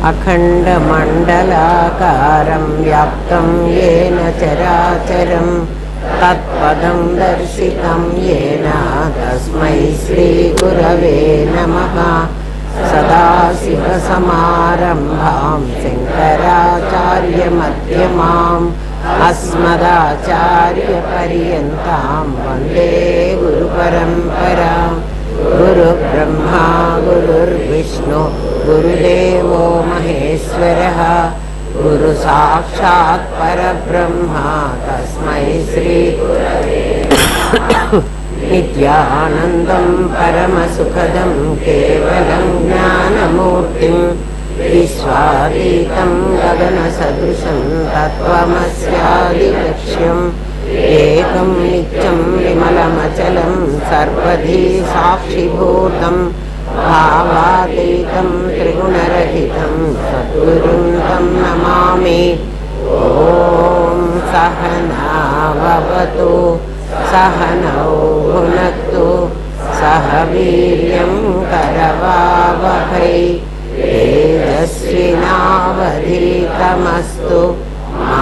अखण्डमण्डलाकारं व्याप्तं येन चराचरं तत्पदं दर्शितं येन तस्मै श्रीगुरवे नमः। सदाशिवसमारम्भां शङ्कराचार्यमध्यमाम् अस्मदाचार्यपर्यन्तां वन्दे गुरुपरम्परां। गुरुब्रह्मा गुरुर्विष्णु गुरुदेवो महेश्वरः गुरुसाक्षात् परब्रह्मा तस्मै श्रीगुरवे नित्यानन्दं परमसुखदं केवलं ज्ञानमूर्तिं विश्वातीतं गगनसदृशं तत्त्वमस्यादिलक्ष्यम् एकं नित्यं विमलमचलं सर्वधी साक्षिभूतं भावातीतं त्रिगुणरहितं सद्गुरुं तं नमामि। ॐ सहना भवतु सहनौ भुनक्तु सह वीर्यं करवावहै तेजस्विनावधीतमस्तु मा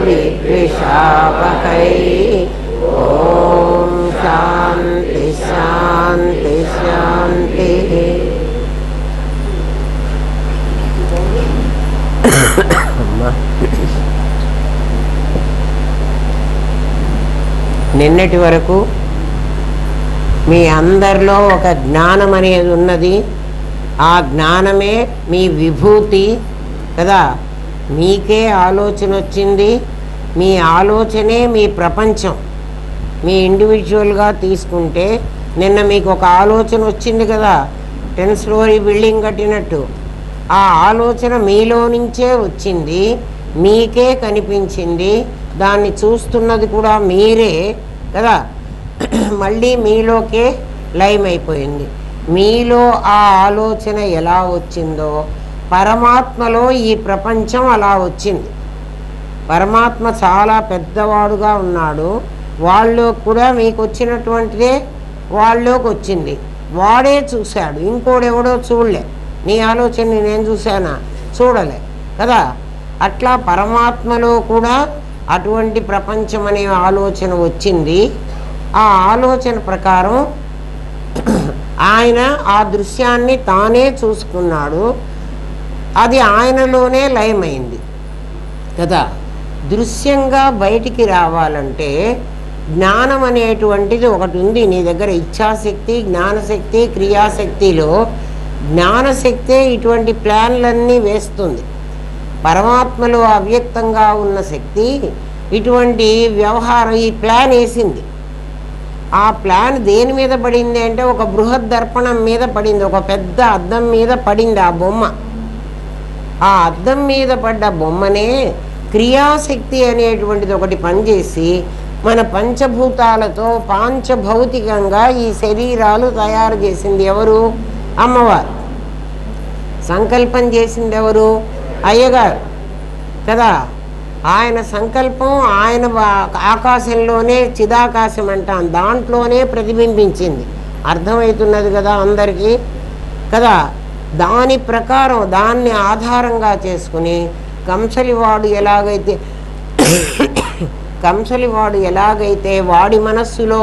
विद्विषावहै। ॐ शान्ति शान्ति शान्तिः। నిన్నటి వరకు మీ అందరిలో ఒక జ్ఞానం అనేది ఉన్నది. ఆ జ్ఞానమే మీ విభూతి కదా. మీకే ఆలోచన వచ్చింది, మీ ఆలోచనే మీ ప్రపంచం. మీ ఇండివిజువల్గా తీసుకుంటే నిన్న మీకు ఒక ఆలోచన వచ్చింది కదా, 10 స్టోరీ బిల్డింగ్ కట్టినట్టు. ఆ ఆలోచన మీలో నుంచే వచ్చింది, మీకే కనిపించింది, దాన్ని చూస్తున్నది కూడా మీరే కదా. మళ్ళీ మీలోకే లయమైపోయింది. మీలో ఆ ఆలోచన ఎలా వచ్చిందో పరమాత్మలో ఈ ప్రపంచం అలా వచ్చింది. పరమాత్మ చాలా పెద్దవాడుగా ఉన్నాడు. వాళ్ళు కూడా మీకు వచ్చినటువంటిదే వాళ్ళలోకి వచ్చింది. వాడే చూశాడు, ఇంకోడెవడో చూడలే. నీ ఆలోచనని నేను చూశానా? చూడలే కదా. అట్లా పరమాత్మలో కూడా అటువంటి ప్రపంచం అనే ఆలోచన వచ్చింది. ఆ ఆలోచన ప్రకారం ఆయన ఆ దృశ్యాన్ని తానే చూసుకున్నాడు. అది ఆయనలోనే లయమైంది కదా. దృశ్యంగా బయటికి రావాలంటే జ్ఞానం అనేటువంటిది ఒకటి ఉంది నీ దగ్గర. ఇచ్ఛాశక్తి, జ్ఞానశక్తి, క్రియాశక్తిలో జ్ఞానశక్తే ఇటువంటి ప్లాన్లన్నీ వేస్తుంది. పరమాత్మలో అవ్యక్తంగా ఉన్న శక్తి ఇటువంటి వ్యవహారం ఈ ప్లాన్ వేసింది. ఆ ప్లాన్ దేని మీద పడింది అంటే ఒక బృహద్ దర్పణం మీద పడింది, ఒక పెద్ద అద్దం మీద పడింది ఆ బొమ్మ. ఆ అద్దం మీద పడ్డ బొమ్మనే క్రియాశక్తి అనేటువంటిది ఒకటి పనిచేసి మన పంచభూతాలతో పాంచభౌతికంగా ఈ శరీరాలు తయారు చేసింది ఎవరు? అమ్మవారు. సంకల్పం చేసింది ఎవరు? అయ్యగారు కదా. ఆయన సంకల్పం ఆయన ఆకాశంలోనే, చిదాకాశం అంటాం, దాంట్లోనే ప్రతిబింబించింది. అర్థమవుతున్నది కదా అందరికీ కదా. దాని ప్రకారం దాన్ని ఆధారంగా చేసుకుని కంసలివాడు ఎలాగైతే వాడి మనస్సులో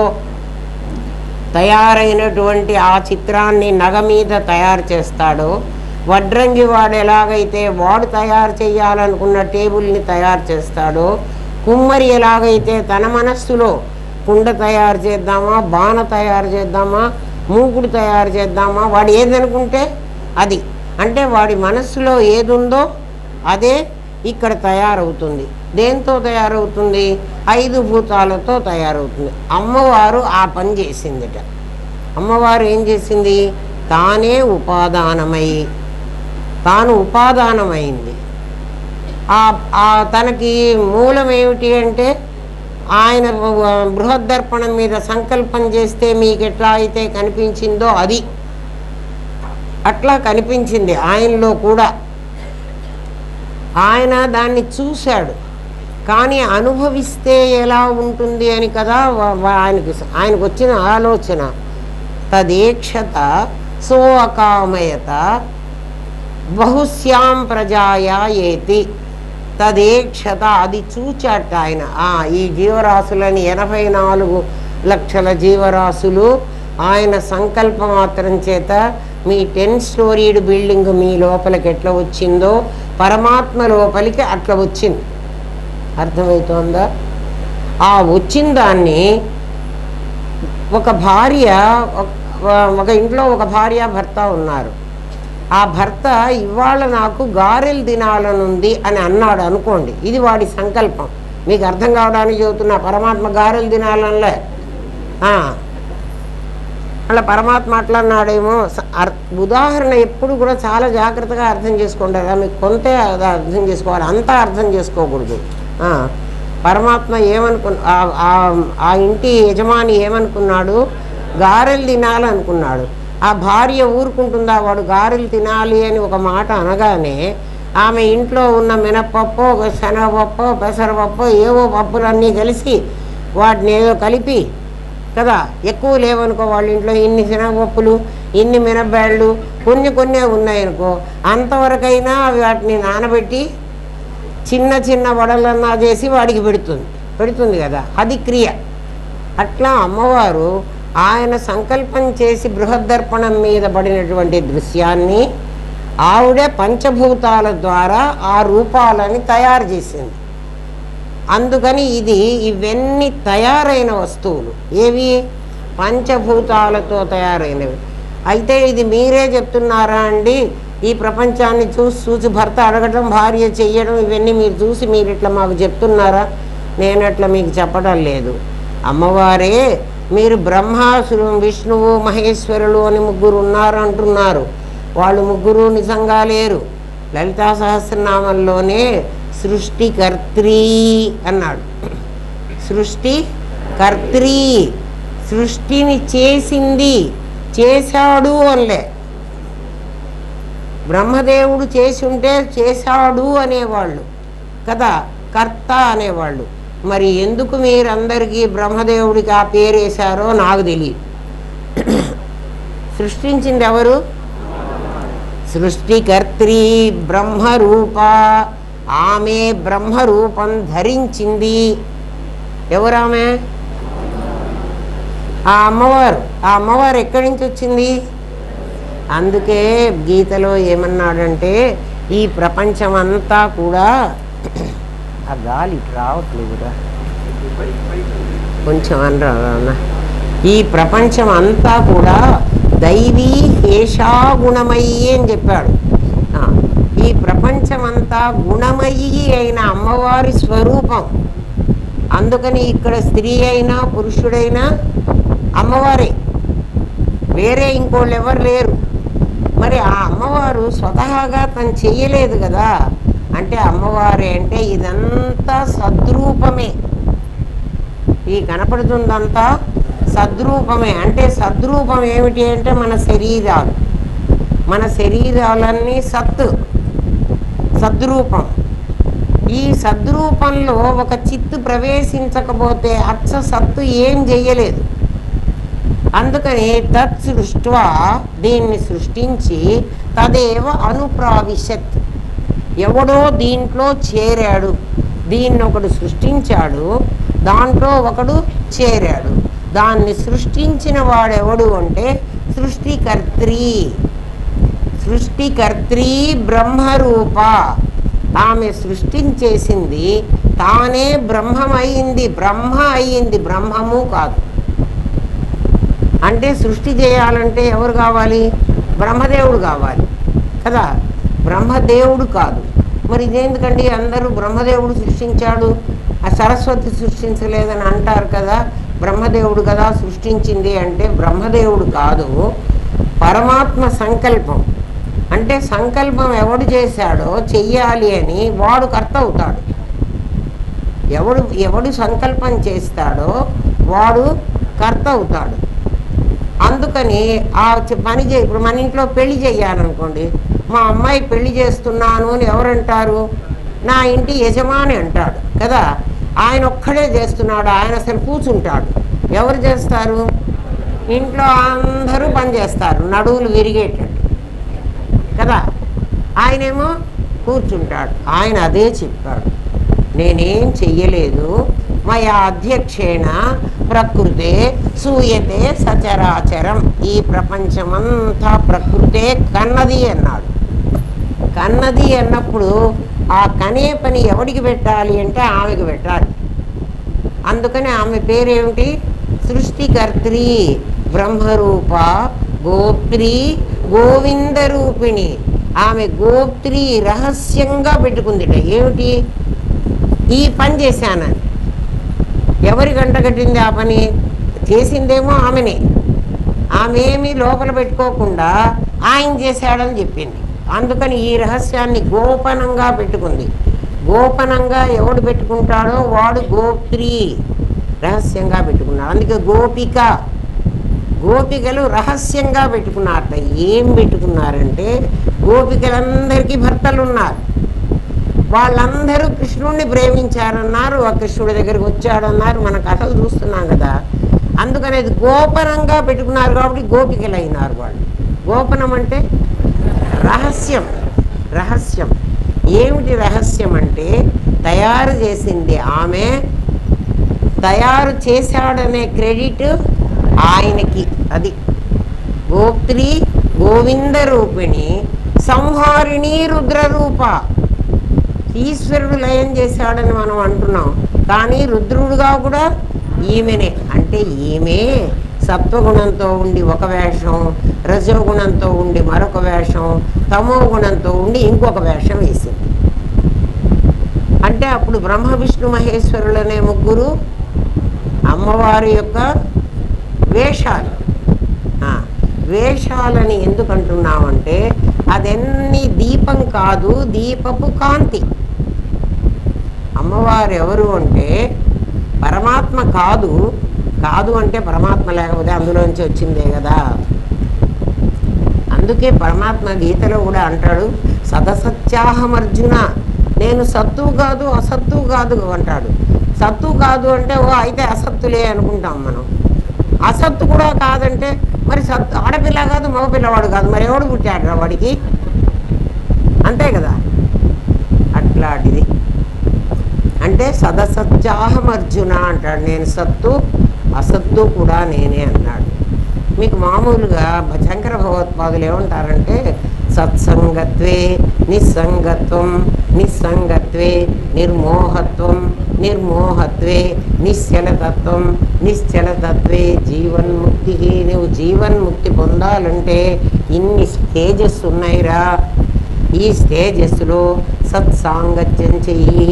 తయారైనటువంటి ఆ చిత్రాన్ని నగ మీద తయారు చేస్తాడో, వడ్రంగి వాడు ఎలాగైతే వాడు తయారు చేయాలనుకున్న టేబుల్ని తయారు చేస్తాడో, కుమ్మరి ఎలాగైతే తన మనస్సులో కుండ తయారు చేద్దామా, బాణ తయారు చేద్దామా, మూకుడు తయారు చేద్దామా, వాడు ఏదనుకుంటే అది, అంటే వాడి మనస్సులో ఏదుందో అదే ఇక్కడ తయారవుతుంది. దేంతో తయారవుతుంది? 5 భూతాలతో తయారవుతుంది. అమ్మవారు ఆ పని చేసిందిట. అమ్మవారు ఏం చేసింది? తాను ఉపాదానమైంది. తనకి మూలం ఏమిటి అంటే ఆయన బృహద్దర్పణం మీద సంకల్పం చేస్తే మీకు ఎట్లా అయితే కనిపించిందో అది అట్లా కనిపించింది ఆయనలో కూడా. ఆయన దాన్ని చూశాడు, కానీ అనుభవిస్తే ఎలా ఉంటుంది అని కదా ఆయనకు వచ్చిన ఆలోచన. తదేక్షత సో అకామయత బహుశ్యాం ప్రజాయా ఏతి తదేక్షత, అది చూచాట ఆయన. ఈ జీవరాశులని 84 లక్షల జీవరాశులు ఆయన సంకల్ప మాత్రం చేత మీ 10 స్టోరీడ్ బిల్డింగ్ మీ లోపలికి ఎట్లా వచ్చిందో పరమాత్మ లోపలికి అట్లా వచ్చింది. అర్థమవుతోందా? ఆ వచ్చిన దాన్ని ఒక భార్య, ఒక ఇంట్లో ఒక భార్య భర్త ఉన్నారు. ఆ భర్త ఇవాళ నాకు గారెలు తినాలనుంది అని అన్నాడు అనుకోండి, ఇది వాడి సంకల్పం. మీకు అర్థం కావడానికి చెబుతున్నా, పరమాత్మ గారెలు తినాలనిలే, అలా పరమాత్మ అట్లా అన్నాడేమో. ఉదాహరణ ఎప్పుడు కూడా చాలా జాగ్రత్తగా అర్థం చేసుకోండి. కదా మీకు కొంతే అర్థం చేసుకోవాలి, అంతా అర్థం చేసుకోకూడదు. పరమాత్మ ఆ ఇంటి యజమాని ఏమనుకున్నాడు? గారెలు తినాలనుకున్నాడు. ఆ భార్య ఊరుకుంటుందా? వాడు గారెలు తినాలి అని ఒక మాట అనగానే ఆమె ఇంట్లో ఉన్న మినపప్పు, శనగపప్పు, పెసరపప్పు, ఏవో పప్పులన్నీ కలిసి వాటిని ఏదో కలిపి కదా, ఎక్కువ లేవనుకో వాళ్ళ ఇంట్లో, ఇన్ని శనగపప్పులు, ఇన్ని మినపబేళ్ళు, కొన్ని ఉన్నాయనుకో, అంతవరకైనా వాటిని నానబెట్టి చిన్న చిన్న వడలన్నా చేసి వాడికి పెడుతుంది కదా, అది క్రియ. అట్లా అమ్మవారు ఆయన సంకల్పం చేసి బృహద్దర్పణం మీద పడినటువంటి దృశ్యాన్ని ఆవిడే పంచభూతాల ద్వారా ఆ రూపాలని తయారు చేసింది. అందుకని ఇవన్నీ తయారైన వస్తువులు. ఏవి? పంచభూతాలతో తయారైనవి. అయితే ఇది మీరే చెప్తున్నారా అండి? ఈ ప్రపంచాన్ని చూసి భర్త అడగటం, భార్య చెయ్యడం, ఇవన్నీ మీరు చూసి మీరు ఇట్లా మాకు చెప్తున్నారా? నేను అట్లా మీకు చెప్పడం లేదు. అమ్మవారే మీరు బ్రహ్మాసురు, విష్ణువు, మహేశ్వరులు అని 3 ఉన్నారు అంటున్నారు. వాళ్ళు 3 నిజంగా లేరు. లలితా సహస్రనామంలోనే సృష్టికర్త్రీ అన్నాడు. సృష్టికర్త్రీ, సృష్టిని చేశాడు అనలే. బ్రహ్మదేవుడు చేసి ఉంటే చేశాడు అనేవాళ్ళు కదా, కర్త అనేవాళ్ళు. మరి ఎందుకు మీరందరికీ బ్రహ్మదేవుడికి ఆ పేరు వేశారో నాకు తెలియదు. సృష్టించింది ఎవరు? సృష్టికర్త్రీ బ్రహ్మరూప. ఆమె బ్రహ్మరూపం ధరించింది. ఎవరామె? ఆ అమ్మవారు ఎక్కడి నుంచి వచ్చింది? అందుకే గీతలో ఏమన్నాడంటే, ఈ ప్రపంచమంతా కూడా, ఆ గాలి రావట్లేదురా కొంచెం అనరా, ఈ ప్రపంచం అంతా కూడా దైవీ హేషాగుణమయ్యి అని చెప్పాడు. ఈ ప్రపంచమంతా గుణమయ్యి అయిన అమ్మవారి స్వరూపం. అందుకని ఇక్కడ స్త్రీ అయినా పురుషుడైనా అమ్మవారే, వేరే ఇంకోళ్ళు ఎవరు లేరు. మరి ఆ అమ్మవారు స్వతహాగా తను చెయ్యలేదు కదా. అంటే అమ్మవారే అంటే ఇదంతా సద్రూపమే. ఈ కనపడుతుందంతా సద్రూపమే. అంటే సద్రూపం ఏమిటి అంటే మన శరీరాలన్నీ సద్రూపం. ఈ సద్రూపంలో ఒక చిత్తు ప్రవేశించకపోతే అచ్చ సత్తు ఏం చెయ్యలేదు. అందుకని తత్ సృష్ట్వా, దీన్ని సృష్టించి, తదేవ అనుప్రావిశత్, ఎవడో దీంట్లో చేరాడు. దీన్ని ఒకడు సృష్టించాడు, దాంట్లో ఒకడు చేరాడు. దాన్ని సృష్టించిన వాడెవడు అంటే సృష్టికర్త్రీ బ్రహ్మరూప. ఆమె సృష్టించేసింది, తానే బ్రహ్మమైంది, బ్రహ్మము కాదు. అంటే సృష్టి చేయాలంటే ఎవరు కావాలి? బ్రహ్మదేవుడు కావాలి కదా, బ్రహ్మదేవుడు కాదు. మరి ఇదేందుకండి అందరూ బ్రహ్మదేవుడు సృష్టించాడు, ఆ సరస్వతి సృష్టించలేదని అంటారు కదా. బ్రహ్మదేవుడు కదా సృష్టించింది అంటే బ్రహ్మదేవుడు కాదు, పరమాత్మ సంకల్పం. అంటే సంకల్పం ఎవడు చేశాడో చెయ్యాలి అని వాడు కర్త అవుతాడు. ఎవడు సంకల్పం చేస్తాడో వాడు కర్త అవుతాడు. అందుకని ఆ పని ఇప్పుడు మన ఇంట్లో పెళ్లి చేయాలనుకోండి, మా అమ్మాయి పెళ్లి చేస్తున్నాను అని ఎవరంటారు? నా ఇంటి యజమాని అంటాడు కదా. ఆయన ఒక్కడే చేస్తున్నాడు, ఆయన అసలు కూర్చుంటాడు. ఎవరు చేస్తారు? ఇంట్లో అందరూ పని చేస్తారు, నడువులు విరిగేటట్టు కదా. ఆయనేమో కూర్చుంటాడు. ఆయన అదే చెప్పాడు, నేనేం చెయ్యలేదు, మయా అధ్యక్షేణ ప్రకృతే సూయతే సచరాచరం, ఈ ప్రపంచమంతా ప్రకృతే కన్నది అన్నాడు. కన్నది అన్నప్పుడు ఆ కనే పని ఎవడికి పెట్టాలి అంటే ఆమెకు పెట్టాలి. అందుకని ఆమె పేరేమిటి? సృష్టికర్త్రి, బ్రహ్మరూప, గోప్త్రి, గోవింద రూపిణి. ఆమె గోప్త్రి రహస్యంగా పెట్టుకుందిట. ఏమిటి? ఈ పని చేశానని. ఎవరి గంట కట్టింది ఆ పని? చేసిందేమో ఆమెనే. ఆమె ఏమీ లోపల పెట్టుకోకుండా ఆయన చేశాడని చెప్పింది. అందుకని ఈ రహస్యాన్ని గోపనంగా పెట్టుకుంది. గోపనంగా ఎవడు పెట్టుకుంటాడో వాడు గోప్త్రి, రహస్యంగా పెట్టుకున్నాడు. అందుకే గోపిక, గోపికలు రహస్యంగా పెట్టుకున్నారట. ఏం పెట్టుకున్నారంటే గోపికలందరికీ భర్తలు ఉన్నారు, వాళ్ళందరూ కృష్ణుడిని ప్రేమించారన్నారు, ఆ కృష్ణుడి దగ్గరికి వచ్చాడన్నారు. మన కథలు చూస్తున్నాం కదా. అందుకని అది గోపనంగా పెట్టుకున్నారు కాబట్టి గోపికలు అయినారు వాళ్ళు. గోపనం అంటే రహస్యం. రహస్యం ఏమిటి? రహస్యం అంటే తయారు చేసింది ఆమె, తయారు చేశాడనే క్రెడిట్ ఆయనకి. అది గోప్త్రి, గోవింద రూపిణి, సంహారిణి, రుద్రరూప. ఈశ్వరుడు లయం చేశాడని మనం అంటున్నాం, కానీ రుద్రుడుగా కూడా ఈమెనే. అంటే ఈమె సత్వగుణంతో ఉండి ఒక వేషం, రజోగుణంతో ఉండి మరొక వేషం, తమో గుణంతో ఉండి ఇంకొక వేషం వేసింది. అంటే అప్పుడు బ్రహ్మ విష్ణు మహేశ్వరులనే ముగ్గురు అమ్మవారి యొక్క వేషాలు. వేషాలని ఎందుకు అంటున్నామంటే అదెన్ని దీపం కాదు, దీపపు కాంతి. అమ్మవారు ఎవరు అంటే పరమాత్మ కాదు. కాదు అంటే పరమాత్మ లేకపోతే అందులోంచి వచ్చిందే కదా. అందుకే పరమాత్మ గీతలో కూడా అంటాడు, సదసత్యాహమర్జున, నేను సత్తువు కాదు అసత్తువు కాదు అంటాడు. సత్తు కాదు అంటే ఓ అయితే అసత్తులే అనుకుంటాం మనం. అసత్తు కూడా కాదంటే మరి సత్తు ఆడపిల్ల కాదు మగపిల్లవాడు కాదు, మరి ఎవడు పుట్టాడు రా వాడికి? అంతే కదా. అట్లాంటిది అంటే సదసత్యాహమర్జున అంటాడు. నేను సత్తు అసత్తు కూడా నేనే అన్నాడు. మీకు మామూలుగా శంకర భగవత్పాదులు ఏమంటారంటే సత్సంగత్వే నిస్సంగత్వం, నిస్సంగత్వే నిర్మోహత్వం, నిర్మోహత్వే నిశ్చలతత్వం, నిశ్చలతత్వే జీవన్ముక్తి. నువ్వు జీవన్ముక్తి పొందాలంటే ఇన్ని స్టేజెస్ ఉన్నాయిరా. ఈ స్టేజెస్లో సత్సాంగత్యం చెయ్యి.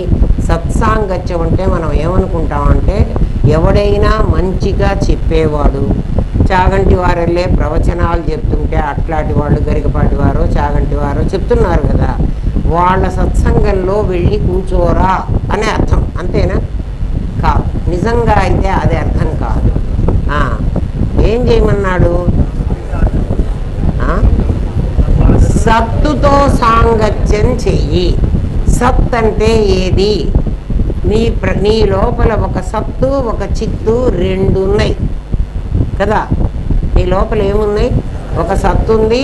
సత్సాంగత్యం అంటే మనం ఏమనుకుంటామంటే ఎవడైనా మంచిగా చెప్పేవాడు, చాగంటి వారల్లే ప్రవచనాలు చెప్తుంటే అట్లాంటి వాళ్ళు గరికపాటి వారో చాగంటి వారో చెప్తున్నారు కదా, వాళ్ళ సత్సంగంలో వెళ్ళి కూర్చోరా అనే అర్థం. అంతేనా? కాదు. నిజంగా అయితే అదే అర్థం కాదు. ఏం చేయమన్నాడు? సత్తుతో సాంగత్యం చెయ్యి. సత్ అంటే ఏది? నీ లోపల ఒక సత్తు ఒక చిత్తు రెండు ఉన్నాయి కదా. నీ లోపల ఏమున్నాయి? ఒక సత్తు ఉంది,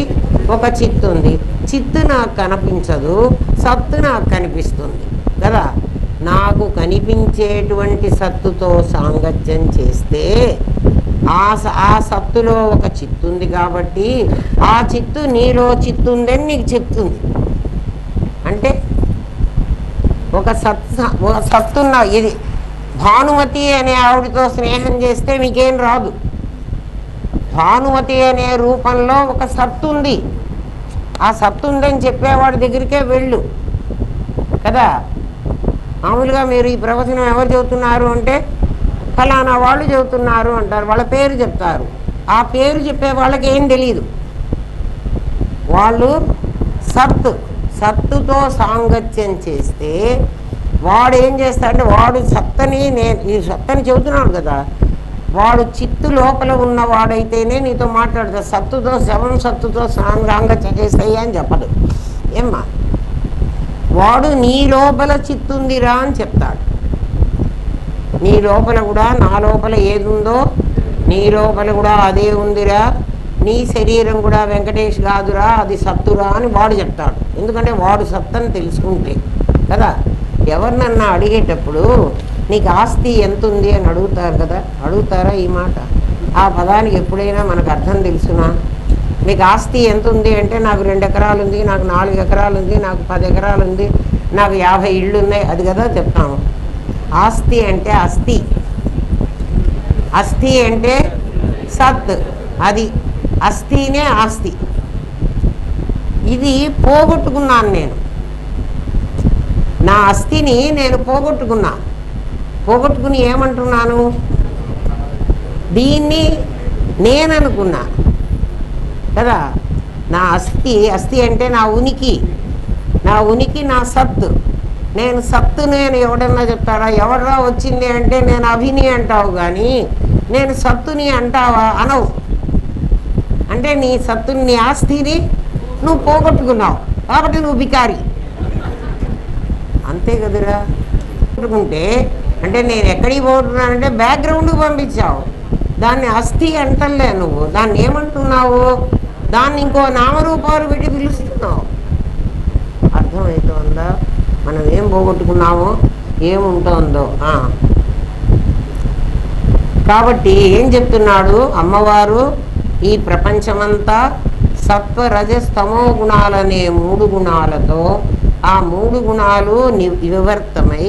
ఒక చిత్తు ఉంది. చిత్తు నాకు కనిపించదు, సత్తు నాకు కనిపిస్తుంది కదా. నాకు కనిపించేటువంటి సత్తుతో సాంగత్యం చేస్తే ఆ సత్తులో ఒక చిత్తు ఉంది కాబట్టి ఆ చిత్తు నీలో చిత్తు ఉందని నీకు చెప్తుంది. అంటే ఒక సత్తున్న ఇది భానుమతి అనే ఆవిడతో స్నేహం చేస్తే మీకేం రాదు. భానుమతి అనే రూపంలో ఒక సత్తు ఉంది. ఆ సత్తు ఉందని చెప్పేవాడి దగ్గరికే వెళ్ళు కదా. మామూలుగా మీరు ఈ ప్రవచనం ఎవరు చెబుతున్నారు అంటే ఫలానా వాళ్ళు చెబుతున్నారు అంటారు, వాళ్ళ పేరు చెప్తారు. ఆ పేరు చెప్పే వాళ్ళకి ఏం తెలియదు. వాళ్ళు సత్తుతో సాంగత్యం చేస్తే వాడు ఏం చేస్తాడంటే వాడు సత్తని ఈ సత్తని చెబుతున్నాడు కదా, వాడు చిత్తు లోపల ఉన్నవాడైతేనే నీతో మాట్లాడతాడు. సత్తుతో సాంగత్యం చేస్తాయి అని చెప్పడు. ఏమ్మా వాడు నీ లోపల చిత్తుందిరా అని చెప్తాడు. నీ లోపల కూడా నా లోపల ఏది ఉందో నీ లోపల కూడా అదే ఉందిరా, నీ శరీరం కూడా వెంకటేష్ కాదురా, అది సత్తురా అని వాడు చెప్తాడు. ఎందుకంటే వాడు సత్తని తెలుసుకుంటే కదా. ఎవరినన్నా అడిగేటప్పుడు నీకు ఆస్తి ఎంత ఉంది అని అడుగుతారు కదా, అడుగుతారా ఈ మాట? ఆ పదానికి ఎప్పుడైనా మనకు అర్థం తెలుసునా? మీకు ఆస్తి ఎంత ఉంది అంటే నాకు 2 ఎకరాలు ఉంది, నాకు 4 ఎకరాలు ఉంది, నాకు 10 ఎకరాలు ఉంది, నాకు 50 ఇళ్ళు ఉన్నాయి, అది కదా చెప్తాము. ఆస్తి అంటే అస్థి, అస్థి అంటే సత్, అది అస్థినే ఆస్తి. ఇది పోగొట్టుకున్నాను నేను, నా అస్థిని నేను పోగొట్టుకున్నా. పోగొట్టుకుని ఏమంటున్నాను? దీన్ని నేననుకున్నా కదా. నా అస్థి, అస్థి అంటే నా ఉనికి, నా ఉనికి నా సత్తు. నేను సత్తు నేను ఎవడన్నా చెప్తారా? ఎవడరా వచ్చింది అంటే నేను అభిని అంటావు, కానీ నేను సత్తుని అంటావా? అనవు. అంటే నీ సత్తుని, నీ ఆస్తిని నువ్వు పోగొట్టుకున్నావు కాబట్టి నువ్వు బికారి, అంతే కదరా. పోగొట్టుకుంటే అంటే నేను ఎక్కడికి పోగొట్టుకున్నానంటే బ్యాక్గ్రౌండ్కి పంపించావు. దాన్ని అస్థి అంటలే నువ్వు, దాన్ని ఏమంటున్నావు? దాన్ని ఇంకో నామరూపాలు పెట్టి పిలుస్తున్నావు. అర్థమవుతుందా మనం ఏం పోగొట్టుకున్నామో ఏముంటుందో? కాబట్టి ఏం చెప్తున్నాడు అమ్మవారు? ఈ ప్రపంచమంతా సత్వ రజస్తమో గుణాలనే 3 గుణాలతో, ఆ 3 గుణాలు వివర్తమై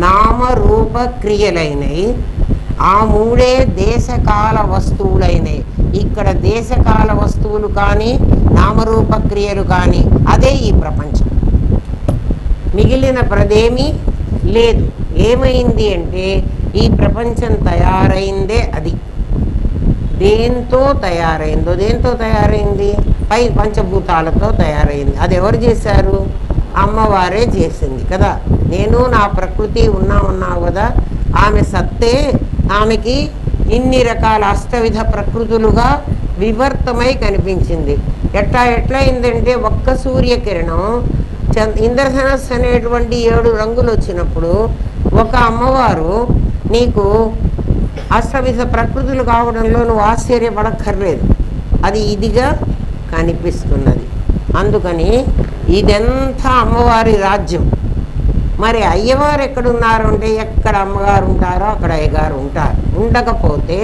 నామరూప క్రియలైనవి. ఆ 3 దేశకాల వస్తువులైనవి. ఇక్కడ దేశకాల వస్తువులు కానీ నామరూప క్రియలు కానీ అదే ఈ ప్రపంచం. మిగిలిన ప్రదేమీ లేదు. ఏమైంది అంటే ఈ ప్రపంచం తయారైందే అది. దేంతో తయారైందో, దేంతో తయారైంది? పంచభూతాలతో తయారైంది. అది ఎవరు చేశారు? అమ్మవారే చేసింది కదా. నేను నా ప్రకృతి ఉన్నావు కదా, ఆమె సత్తే ఆమెకి ఇన్ని రకాల అష్టవిధ ప్రకృతులుగా వివర్తమై కనిపించింది. ఎట్లయిందంటే ఒక్క సూర్యకిరణం ఇంద్రధనస్సు అనేటువంటి 7 రంగులు వచ్చినప్పుడు ఒక అమ్మవారు నీకు అష్టవిధ ప్రకృతులు కావడంలో నువ్వు ఆశ్చర్యపడక్కర్లేదు, అది ఇదిగా కనిపిస్తున్నది. అందుకని ఇదంతా అమ్మవారి రాజ్యం. మరి అయ్యవారు ఎక్కడున్నారు అంటే ఎక్కడ అమ్మగారు ఉంటారో అక్కడ అయ్యగారు ఉంటారు. ఉండకపోతే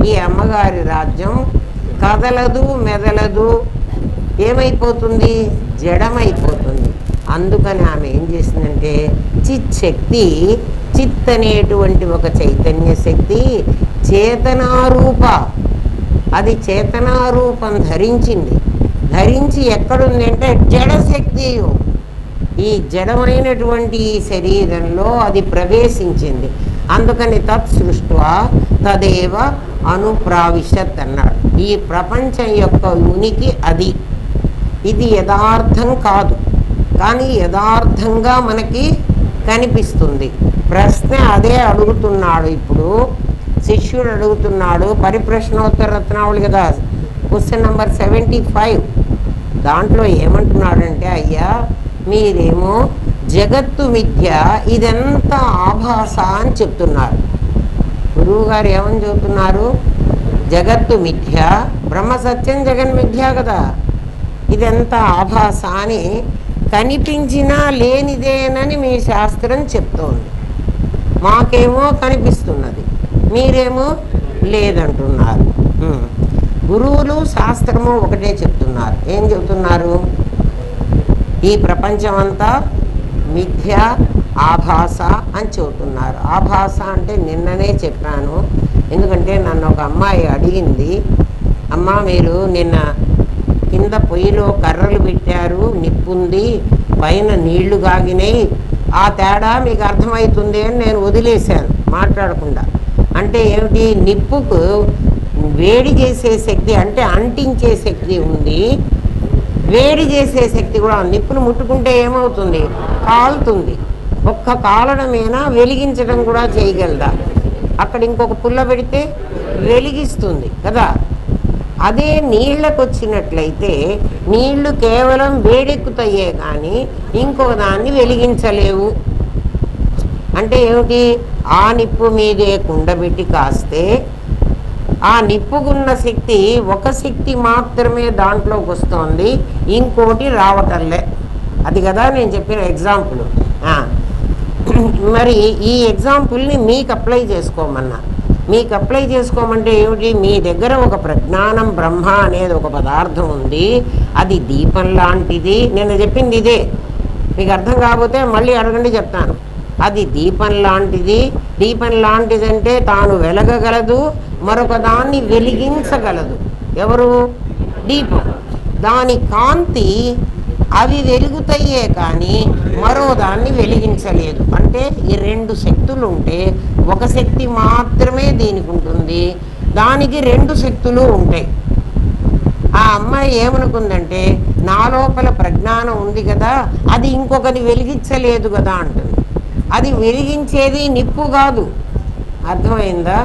ఈ అమ్మగారి రాజ్యం కదలదు, మెదలదు, ఏమైపోతుంది? జడమైపోతుంది. అందుకని ఆమె ఏం చేసిందంటే చిచ్చక్తి, చిత్ అనేటువంటి ఒక చైతన్య శక్తి చేతనారూప, అది చేతనారూపం ధరించింది. ధరించి ఎక్కడుంది అంటే జడశక్తి, ఈ జడమైనటువంటి ఈ శరీరంలో అది ప్రవేశించింది. అందుకని తత్ సృష్ట్వా తదేవ అనుప్రావిశత్ అన్నాడు. ఈ ప్రపంచం యొక్క ఉనికి అది. ఇది యథార్థం కాదు, కానీ యథార్థంగా మనకి కనిపిస్తుంది. ప్రశ్న అదే అడుగుతున్నాడు. ఇప్పుడు శిష్యుడు అడుగుతున్నాడు, పరిప్రశ్నోత్తర రత్నావళి కదా, క్వశ్చన్ నెంబర్ 75. దాంట్లో ఏమంటున్నాడంటే, అయ్యా మీరేమో జగత్తు మిథ్య, ఇదంతా ఆభాస అని చెప్తున్నారు. గురువు గారు ఏమని చెబుతున్నారు? జగత్తు మిథ్య, బ్రహ్మ సత్యం, జగన్ మిథ్య కదా. ఇదంతా ఆభాస అని, కనిపించినా లేనిదేనని మీ శాస్త్రం చెప్తోంది. మాకేమో కనిపిస్తున్నది, మీరేమో లేదంటున్నారు. గురువులు శాస్త్రము ఒకటే చెప్తున్నారు. ఏం చెబుతున్నారు? ఈ ప్రపంచమంతా మిథ్య, ఆభాస అని చెబుతున్నారు. ఆభాస అంటే నిన్ననే చెప్పాను. ఎందుకంటే నన్ను ఒక అమ్మాయి అడిగింది, అమ్మా మీరు నిన్న కింద పొయ్యిలో కర్రలు పెట్టారు, నిప్పుంది, పైన నీళ్లు కాగినాయి, ఆ తేడా మీకు అర్థమవుతుంది అని నేను వదిలేశాను మాట్లాడకుండా. అంటే ఏమిటి? నిప్పుకు వేడి చేసే శక్తి, అంటే అంటించే శక్తి ఉంది, వేడి చేసే శక్తి కూడా. నిప్పును ముట్టుకుంటే ఏమవుతుంది? కాలుతుంది. ఒక్క కాలడమేనా, వెలిగించడం కూడా చేయగలదా? అక్కడ ఇంకొక పుల్ల పెడితే వెలిగిస్తుంది కదా. అదే నీళ్ళకు వచ్చినట్లయితే నీళ్లు కేవలం వేడెక్కుతాయే కానీ ఇంకో దాన్ని వెలిగించలేవు. అంటే ఏమిటి? ఆ నిప్పు మీదే కుండబెట్టి కాస్తే ఆ నిప్పుకున్న శక్తి ఒక శక్తి మాత్రమే దాంట్లోకి వస్తుంది, ఇంకోటి రావటంలే. అది కదా నేను చెప్పిన ఎగ్జాంపుల్. మరి ఈ ఎగ్జాంపుల్ని మీకు అప్లై చేసుకోమన్నా. మీకు అప్లై చేసుకోమంటే ఏమిటి? మీ దగ్గర ఒక ప్రజ్ఞానం బ్రహ్మ అనేది ఒక పదార్థం ఉంది, అది దీపం లాంటిది. నేను చెప్పింది ఇదే, మీకు అర్థం కాకపోతే మళ్ళీ అడగండి చెప్తాను. అది దీపం లాంటిది. దీపం లాంటిదంటే తాను వెలగగలదు, మరొక దాన్ని వెలిగించగలదు. ఎవరు? దీపం. దాని కాంతి అవి వెలుగుతాయే కానీ మరో దాన్ని వెలిగించలేదు. అంటే ఈ రెండు శక్తులు ఉంటే ఒక శక్తి మాత్రమే దీనికి ఉంటుంది, దానికి రెండు శక్తులు ఉంటాయి. ఆ అమ్మాయి ఏమనుకుందంటే నా లోపల ప్రజ్ఞానం ఉంది కదా, అది ఇంకొకటి వెలిగించలేదు కదా అంటుంది. అది వెలిగించేది నిప్పు కాదు. అర్థమైందా?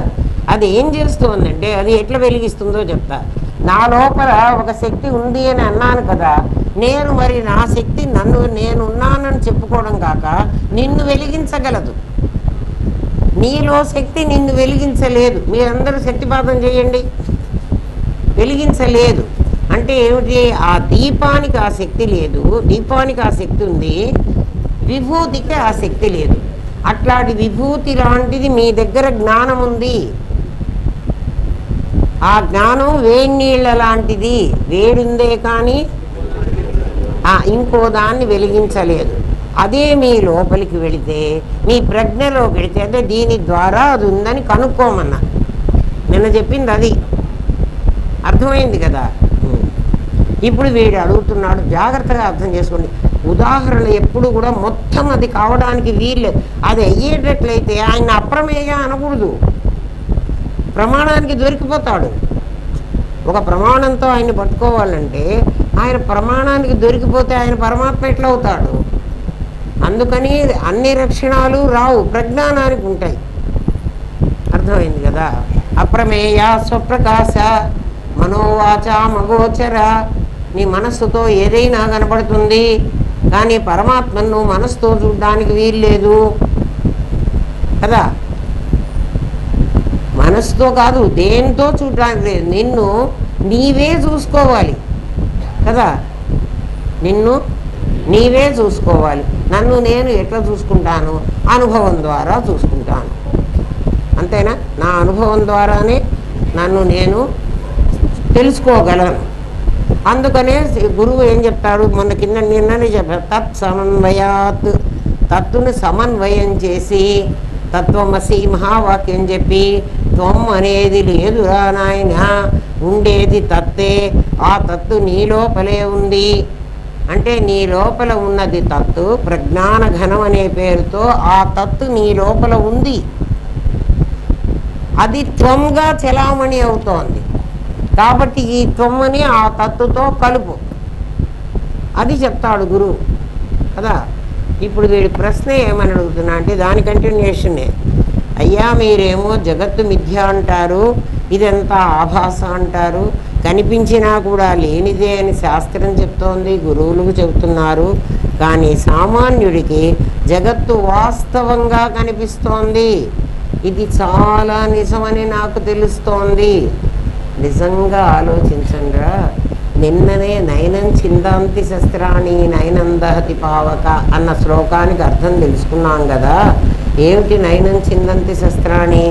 అది ఏం చేస్తుందంటే, అది ఎట్లా వెలిగిస్తుందో చెప్తా. నా లోపల ఒక శక్తి ఉంది అని అన్నాను కదా, నేను మరి నా శక్తి నేనున్నానని చెప్పుకోవడం కాక నిన్ను వెలిగించగలదు. నీలో శక్తి నిన్ను వెలిగించలేదు. మీరందరూ శక్తిపాతం చేయండి. వెలిగించలేదు అంటే ఏమిటి? ఆ దీపానికి ఆ శక్తి లేదు, దీపానికి ఆ శక్తి ఉంది, విభూతికి ఆ శక్తి లేదు. అట్లాంటి విభూతి లాంటిది మీ దగ్గర జ్ఞానం ఉంది. ఆ జ్ఞానం వేడి నీళ్ళ లాంటిది, వేడుందే కానీ ఇంకో దాన్ని వెలిగించలేదు. అదే మీ లోపలికి వెళితే, మీ ప్రజ్ఞలోకి వెళితే, అంటే దీని ద్వారా అది ఉందని కనుక్కోమన్నా. నిన్న చెప్పింది అది. అర్థమైంది కదా? ఇప్పుడు వీడు అడుగుతున్నాడు, జాగ్రత్తగా అర్థం చేసుకోండి. ఉదాహరణ ఎప్పుడు కూడా మొత్తం అది కావడానికి వీల్లేదు. అది అయ్యేటట్లయితే ఆయన అప్రమేయ అనకూడదు, ప్రమాణానికి దొరికిపోతాడు. ఒక ప్రమాణంతో ఆయన్ని పట్టుకోవాలంటే ఆయన ప్రమాణానికి దొరికిపోతే ఆయన పరమాత్మ ఎట్లా అవుతాడు? అందుకని అన్ని లక్షణాలు రావు, ప్రజ్ఞానానికి ఉంటాయి. అర్థమైంది కదా? అప్రమేయ స్వప్రకాశ మనోవాచ మగోచర. నీ మనస్సుతో ఏదైనా కనపడుతుంది, కానీ పరమాత్మను మనస్సుతో చూడడానికి వీల్లేదు కదా. మనస్సుతో కాదు, దేంతో చూడడానికి లేదు. నిన్ను నీవే చూసుకోవాలి కదా, నిన్ను నీవే చూసుకోవాలి. నన్ను నేను ఎట్లా చూసుకుంటాను? అనుభవం ద్వారా చూసుకుంటాను. అంతేనా? నా అనుభవం ద్వారానే నన్ను నేను తెలుసుకోగలను. అందుకనే గురువు ఏం చెప్తాడు? మొన్న నిన్ననే చెప్పారు, తత్ సమన్వయాత్. తత్తుని సమన్వయం చేసి తత్వమసి మహావాక్యం చెప్పి, త్వం అనేది లేదురా నాయన, ఉండేది తత్తే. ఆ తత్తు నీ లోపలే ఉంది. అంటే నీ లోపల ఉన్నది తత్తు, ప్రజ్ఞాన ఘనం అనే పేరుతో ఆ తత్తు నీ లోపల ఉంది. అది త్వంగా చలామణి అవుతోంది. కాబట్టి ఈ త్వమ్మని ఆ తత్తుతో కలుపు. అది చెప్తాడు గురువు కదా. ఇప్పుడు వీడి ప్రశ్న ఏమని అడుగుతున్నా అంటే దాని కంటిన్యూషనే. అయ్యా మీరేమో జగత్తు మిథ్య అంటారు, ఇదంతా ఆభాస అంటారు, కనిపించినా కూడా లేనిదే అని శాస్త్రం చెప్తోంది, గురువులకు చెబుతున్నారు. కానీ సామాన్యుడికి జగత్తు వాస్తవంగా కనిపిస్తోంది. ఇది చాలా నిజమని నాకు తెలుస్తోంది. నిజంగా ఆలోచించండిరా. నిన్ననే నయనం చిందాంతి శస్త్రాణి నయనం దహతి పావక అన్న శ్లోకానికి అర్థం తెలుసుకున్నాం కదా. ఏమిటి నయనం చిందంతి శస్త్రాణి?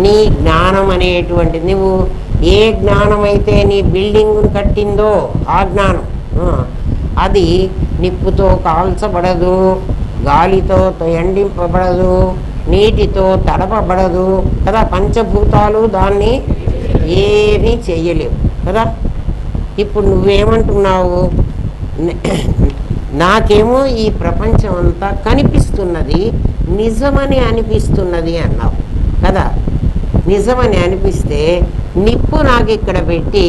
నీ జ్ఞానం అనేటువంటి, నువ్వు ఏ జ్ఞానం అయితే నీ బిల్డింగ్ను కట్టిందో ఆ జ్ఞానం, అది నిప్పుతో కాల్చబడదు, గాలితో ఎండింపబడదు, నీటితో తడపబడదు కదా. పంచభూతాలు దాన్ని ఏమీ చెయ్యలేవు కదా. ఇప్పుడు నువ్వేమంటున్నావు? నాకేమో ఈ ప్రపంచం అంతా కనిపిస్తున్నది, నిజమని అనిపిస్తున్నది అన్నావు కదా. నిజమని అనిపిస్తే నిప్పు నాకు ఇక్కడ పెట్టి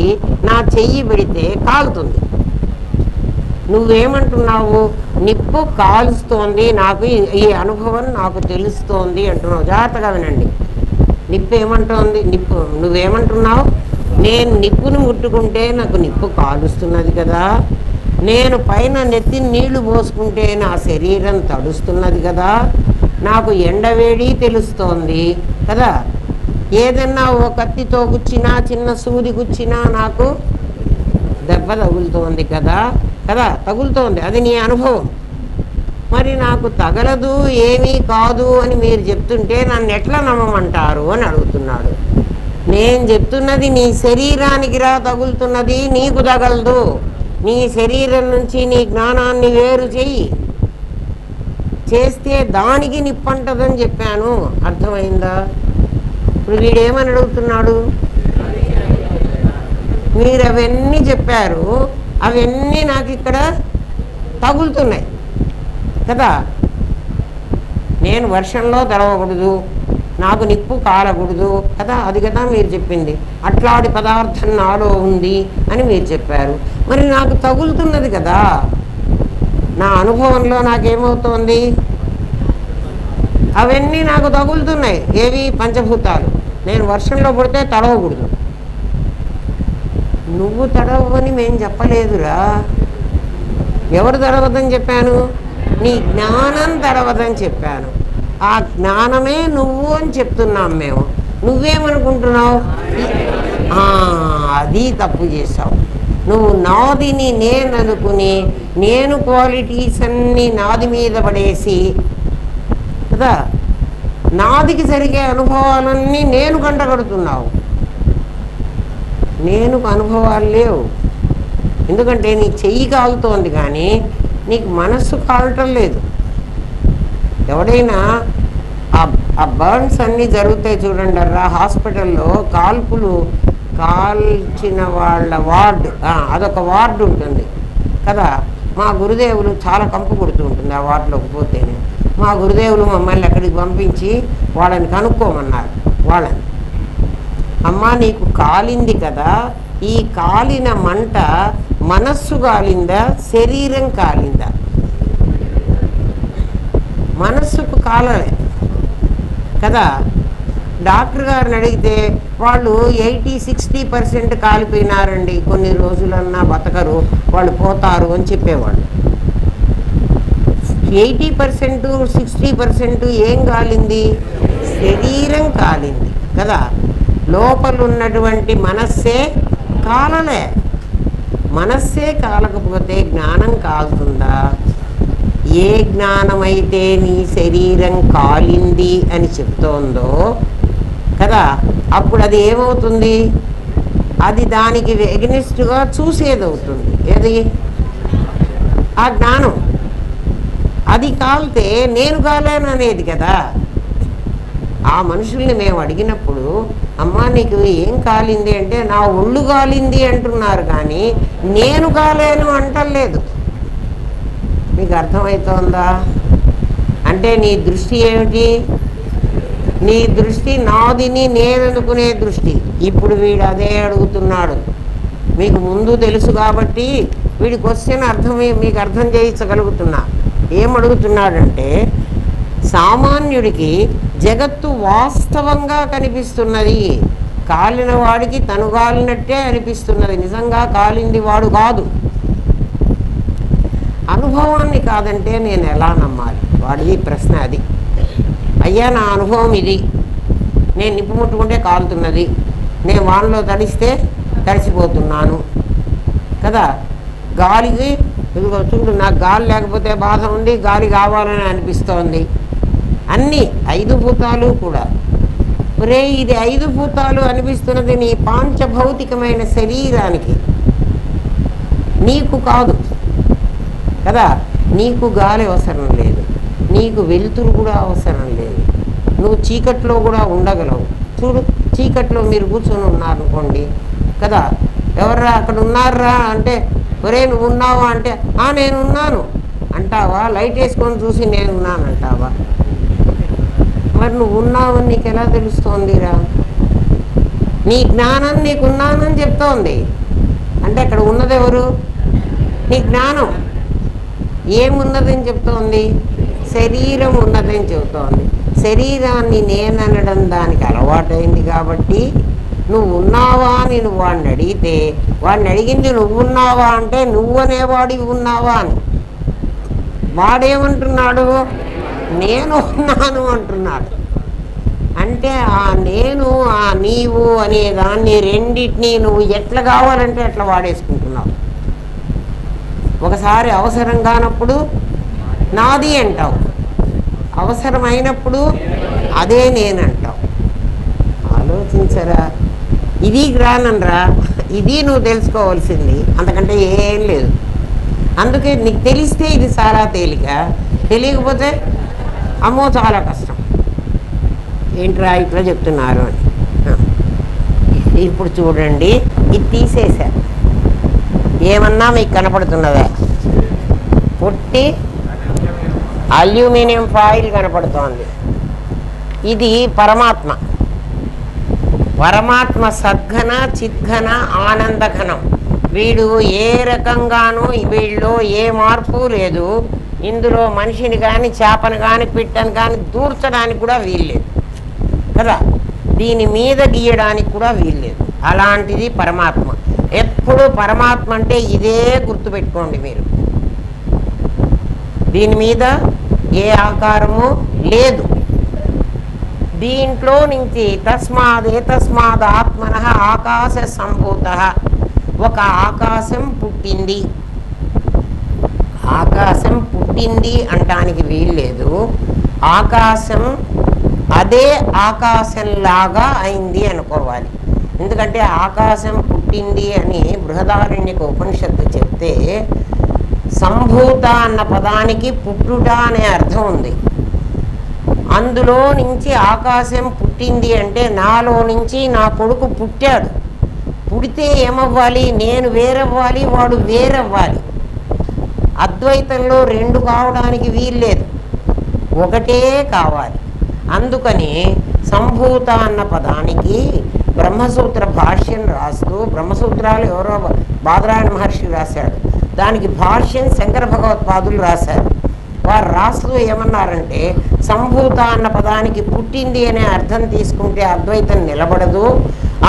నా చెయ్యి పెడితే కాలుతుంది. నువ్వేమంటున్నావు? నిప్పు కాలుస్తోంది, నాకు ఈ అనుభవం నాకు తెలుస్తోంది అంటున్నావు. జాగ్రత్తగా వినండి. నిప్పు ఏమంటోంది? నిప్పు నువ్వేమంటున్నావు? నేను నిప్పును ముట్టుకుంటే నాకు నిప్పు కాలుస్తున్నది కదా, నేను పైన నెత్తి నీళ్లు పోసుకుంటే నా శరీరం తడుస్తున్నది కదా, నాకు ఎండవేడి తెలుస్తోంది కదా. ఏదన్నా ఓ కత్తితో గుచ్చినా చిన్న సూది గుచ్చినా నాకు దెబ్బ తగులుతోంది కదా కదా తగులుతోంది, అది నీ అనుభవం. మరి నాకు తగలదు ఏమీ కాదు అని మీరు చెప్తుంటే నన్ను ఎట్లా నమ్మమంటారు అని అడుగుతున్నాడు. నేను చెప్తున్నది నీ శరీరానికి రా తగులుతున్నది, నీకు తగలదు. నీ శరీరం నుంచి నీ జ్ఞానాన్ని వేరు చెయ్యి, చేస్తే దానికి నిప్పంటదని చెప్పాను. అర్థమైందా? ఇప్పుడు వీడేమని అడుగుతున్నాడు? మీరు అవన్నీ చెప్పారు, అవన్నీ నాకు ఇక్కడ తగులుతున్నాయి కదా. నేను వర్షంలో తడవకూడదు, నాకు నిప్పు కాలకూడదు కదా, అది కదా మీరు చెప్పింది. అట్లాంటి పదార్థం నాలో ఉంది అని మీరు చెప్పారు. మరి నాకు తగులుతున్నది కదా, నా అనుభవంలో నాకేమవుతోంది? అవన్నీ నాకు తగులుతున్నాయి. ఏవి? పంచభూతాలు. నేను వర్షంలో పడితే తడవకూడదు. నువ్వు తడవని మేము చెప్పలేదురా. ఎవరు తడవదని చెప్పాను? నీ జ్ఞానం తడవదని చెప్పాను. ఆ జ్ఞానమే నువ్వు అని చెప్తున్నాం మేము. నువ్వేమనుకుంటున్నావు? అది తప్పు చేసావు. నువ్వు నాదిని నేను అనుకుని నేను క్వాలిటీస్ అన్నీ నాది మీద పడేసి కదా, నాదికి సరిగే అనుభవాలన్నీ నేను కంటగడుతున్నావు. నేను అనుభవాలు లేవు. ఎందుకంటే నీ చెయ్యి కాలుతోంది కానీ నీకు మనస్సు కాలటం లేదు. ఎవడైనా ఆ బర్న్స్ అన్నీ జరుగుతాయి చూడండి రా హాస్పిటల్లో, కాల్పులు కాల్చిన వాళ్ళ వార్డు, అదొక వార్డు ఉంటుంది కదా. మా గురుదేవులు చాలా కంపు కొడుతూ ఉంటుంది ఆ వార్డులోకి పోతేనే. మా గురుదేవులు మమ్మల్ని అక్కడికి పంపించి వాళ్ళని కనుక్కోమన్నారు. వాళ్ళని, అమ్మా నీకు కాలింది కదా, ఈ కాలిన మంట మనస్సు కాలిందా శరీరం కాలిందా? మనస్సుకు కాలలే కదా. డాక్టర్ గారిని అడిగితే వాళ్ళు 80-60% కాలిపోయినారండి, కొన్ని రోజులన్నా బతకరు, వాళ్ళు పోతారు అని చెప్పేవాళ్ళు. 80%-60% ఏం కాలింది? శరీరం కాలింది కదా. లోపల ఉన్నటువంటి మనస్సే కాలలే. మనస్సే కాలకపోతే జ్ఞానం కాలుతుందా? ఏ జ్ఞానమైతే నీ శరీరం కాలింది అని చెప్తోందో కదా, అప్పుడు అది ఏమవుతుంది? అది దానికి ఎగనిస్ట్గా చూసేదవుతుంది. ఏది? ఆ జ్ఞానం. అది కాలితే నేను కాలేను అనేది కదా. ఆ మనుషుల్ని మేము అడిగినప్పుడు అమ్మా నీకు ఏం కాలింది అంటే నా ఒళ్ళు కాలింది అంటున్నారు కానీ నేను కాలేను అంటలేదు. మీకు అర్థమవుతోందా? అంటే నీ దృష్టి ఏమిటి? నీ దృష్టి నాదిని నేను అనుకునే దృష్టి. ఇప్పుడు వీడు అదే అడుగుతున్నాడు. మీకు ముందు తెలుసు కాబట్టి వీడి క్వశ్చన్ మీకు అర్థం చేయించగలుగుతున్నా. ఏమడుగుతున్నాడంటే, సామాన్యుడికి జగత్తు వాస్తవంగా కనిపిస్తున్నది, కాలిన వాడికి తను కాలినట్టే అనిపిస్తున్నది, నిజంగా కాలింది వాడు కాదు. అనుభవాన్ని కాదంటే నేను ఎలా నమ్మాలి? వాడిది ప్రశ్న అది. అయ్యా నా అనుభవం ఇది, నేను నిప్పు ముట్టుకుంటే కాలుతున్నది, నేను వానలో తడిస్తే తడిసిపోతున్నాను కదా. గాలికి ఇదిగో చూడు, నాకు గాలి లేకపోతే బాధ ఉంది, గాలి కావాలని అనిపిస్తోంది. అన్నీ 5 భూతాలు కూడా. ఒరే ఇది 5 భూతాలు అనిపిస్తున్నది నీ పాంచభౌతికమైన శరీరానికి, నీకు కాదు కదా. నీకు గాలి అవసరం లేదు, నీకు వెలుతురు కూడా అవసరం లేదు, నువ్వు చీకట్లో కూడా ఉండగలవు. చూడు, చీకట్లో మీరు కూర్చొని ఉన్నారనుకోండి కదా, ఎవర్రా అక్కడ ఉన్నారా అంటే, ఒరే నువ్వు ఉన్నావా అంటే నేను ఉన్నాను అంటావా? లైట్ వేసుకొని చూసి నేను ఉన్నాను అంటావా? మరి నువ్వు ఉన్నావని నీకు ఎలా తెలుస్తోందిరా? నీ జ్ఞానం నీకున్నానని చెప్తోంది. అంటే అక్కడ ఉన్నది ఎవరు? నీ జ్ఞానం. ఏమున్నదని చెప్తోంది? శరీరం ఉన్నదని చెబుతోంది. శరీరాన్ని నేననడం దానికి అలవాటైంది కాబట్టి నువ్వు ఉన్నావా అని నువ్వు వాడిని అడిగితే, వాడిని అడిగింది నువ్వు ఉన్నావా అంటే నువ్వు అనేవాడివి ఉన్నావా అని. వాడేమంటున్నాడు? నేను ఉన్నాను అంటున్నాడు. అంటే ఆ నేను ఆ నీవు అనే దాన్ని రెండింటినీ నువ్వు ఎట్లా కావాలంటే అట్లా వాడేసుకుంటున్నావు. ఒకసారి అవసరం కానప్పుడు నాది అంటావు, అవసరమైనప్పుడు అదే నేనంటావు. ఆలోచించరా, ఇది జ్ఞానంరా, ఇది నువ్వు తెలుసుకోవాల్సింది, అంతకంటే ఏం లేదు. అందుకే నీకు తెలిస్తే ఇది చాలా తేలిక, తెలియకపోతే అమ్మో చాలా కష్టం. ఏంట్రా ఇట్లా చెప్తున్నారు అని. ఇప్పుడు చూడండి, ఇది తీసేశారు, ఏమన్నా మీకు కనపడుతున్నదా? పొట్టి అల్యూమినియం ఫాయిల్ కనపడుతోంది. ఇది పరమాత్మ. పరమాత్మ సద్ఘన చిద్ఘన ఆనందఘనం. వీడు ఏ రకంగానూ వీళ్ళలో ఏ మార్పు లేదు. ఇందులో మనిషిని కానీ చేపను కానీ పిట్టను కానీ దూర్చడానికి కూడా వీల్లేదు కదా, దీని మీద గీయడానికి కూడా వీల్లేదు. అలాంటిది పరమాత్మ. ఎప్పుడు పరమాత్మ అంటే ఇదే గుర్తుపెట్టుకోండి మీరు. దీని మీద ఏ ఆకారము లేదు. దీంట్లో నుంచి తస్మాత్ ఆత్మనః ఆకాశ సంభూతః, ఒక ఆకాశం పుట్టింది. ఆకాశం పుట్టింది అంటానికి వీల్లేదు. ఆకాశం అదే ఆకాశంలాగా అయింది అనుకోవాలి. ఎందుకంటే ఆకాశం పుట్టింది అని బృహదారణ్యక ఉపనిషత్తు చెప్తే సంభూత అన్న పదానికి పుట్టుట అనే అర్థం ఉంది. అందులో నుంచి ఆకాశం పుట్టింది అంటే నాలో నుంచి నా కొడుకు పుట్టాడు. పుడితే ఏమవ్వాలి? నేను వేరవ్వాలి, వాడు వేరవ్వాలి. అద్వైతంలో రెండు కావడానికి వీల్లేదు, ఒకటే కావాలి. అందుకని సంభూత అన్న పదానికి బ్రహ్మసూత్ర భాష్యం రాస్తూ, బ్రహ్మసూత్రాలు ఎవరో బాదరాయణ మహర్షి రాశాడు, దానికి భాష్యం శంకర భగవత్పాదులు రాశారు. వారు రాస్తూ ఏమన్నారంటే సంభూత అన్న పదానికి పుట్టింది అనే అర్థం తీసుకుంటే అద్వైతం నిలబడదు,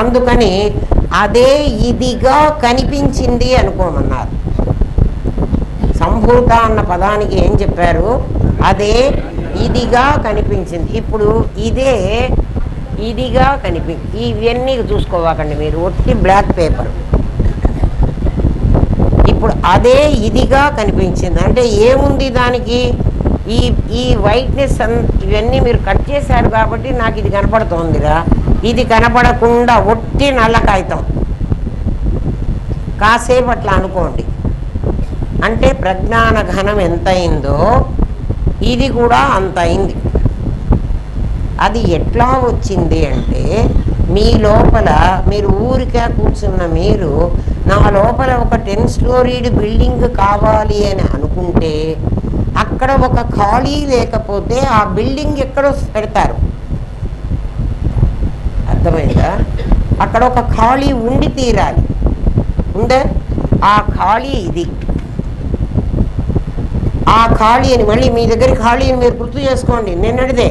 అందుకని అదే ఇదిగా కనిపించింది అనుకోమన్నారు. సంభూత అన్న పదానికి ఏం చెప్పారు? అదే ఇదిగా కనిపించింది. ఇప్పుడు ఇదే ఇదిగా ఇవన్నీ చూసుకోవాకండి మీరు, ఒట్టి బ్లాక్ పేపర్. ఇప్పుడు అదే ఇదిగా కనిపించింది అంటే ఏముంది దానికి? ఈ వైట్నెస్ ఇవన్నీ మీరు కట్ చేశారు కాబట్టి నాకు ఇది కనపడుతోందిరా. ఇది కనపడకుండా ఒట్టి నల్ల కాగితం. కాసేపు అట్లా అనుకోండి, అంటే ప్రజ్ఞాన ఘనం ఎంత అయిందో ఇది కూడా అంత అయింది. అది ఎట్లా వచ్చింది అంటే మీ లోపల మీరు ఊరికే కూర్చున్న మీరు నా లోపల ఒక 10 స్టోరీడ్ బిల్డింగ్ కావాలి అని అనుకుంటే అక్కడ ఒక ఖాళీ లేకపోతే ఆ బిల్డింగ్ ఎక్కడో పెడతారు. అర్థమైందా? అక్కడ ఒక ఖాళీ ఉండి తీరాలి. ఉందే ఆ ఖాళీ ఇది. ఆ ఖాళీ అని మళ్ళీ మీ దగ్గర ఖాళీని మీరు గుర్తు చేసుకోండి. నిన్నటిదే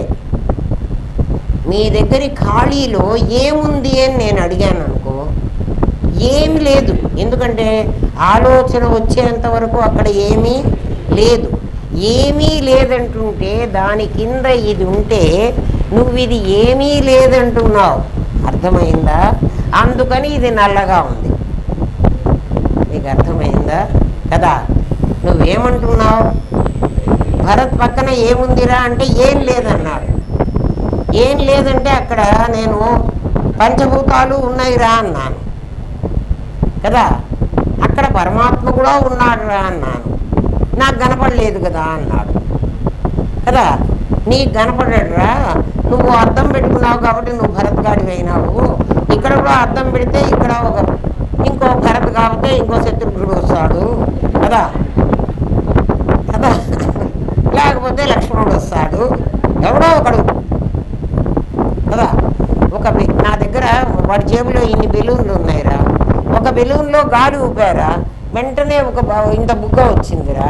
మీ దగ్గర ఖాళీలో ఏముంది అని నేను అడిగాను అనుకో, ఏమి లేదు. ఎందుకంటే ఆలోచన వచ్చేంత వరకు అక్కడ ఏమీ లేదు. ఏమీ లేదంటుంటే దాని కింద ఇది ఉంటే నువ్వు ఇది ఏమీ లేదంటున్నావు. అర్థమైందా? అందుకని ఇది నల్లగా ఉంది. నీకు అర్థమైందా కదా? నువ్వేమంటున్నావు? భరత్ పక్కన ఏముందిరా అంటే ఏం లేదన్నాడు. ఏం లేదంటే అక్కడ నేను పంచభూతాలు ఉన్నాయిరా అన్నాను కదా, అక్కడ పరమాత్మ కూడా ఉన్నాడు రా అన్నాను. నాకు కనపడలేదు కదా అన్నాడు కదా. నీకు కనపడరా? నువ్వు అద్దం పెట్టుకున్నావు కాబట్టి నువ్వు భరత్ గాడివి అయినావు. ఇక్కడ కూడా అద్దం పెడితే ఇక్కడ ఇంకో భరత్ కాబట్టి ఇంకో శత్రుఘ్నుడు వస్తాడు కదా కదా, లేకపోతే లక్ష్మణుడు వస్తాడు, ఎవడో ఒకడు కదా. నా దగ్గర వాడి జేబులో ఇన్ని బెలూన్లు ఉన్నాయిరా, ఒక బెలూన్లో గాలి ఊపారా, వెంటనే ఇంత బుగ్గ వచ్చిందిరా.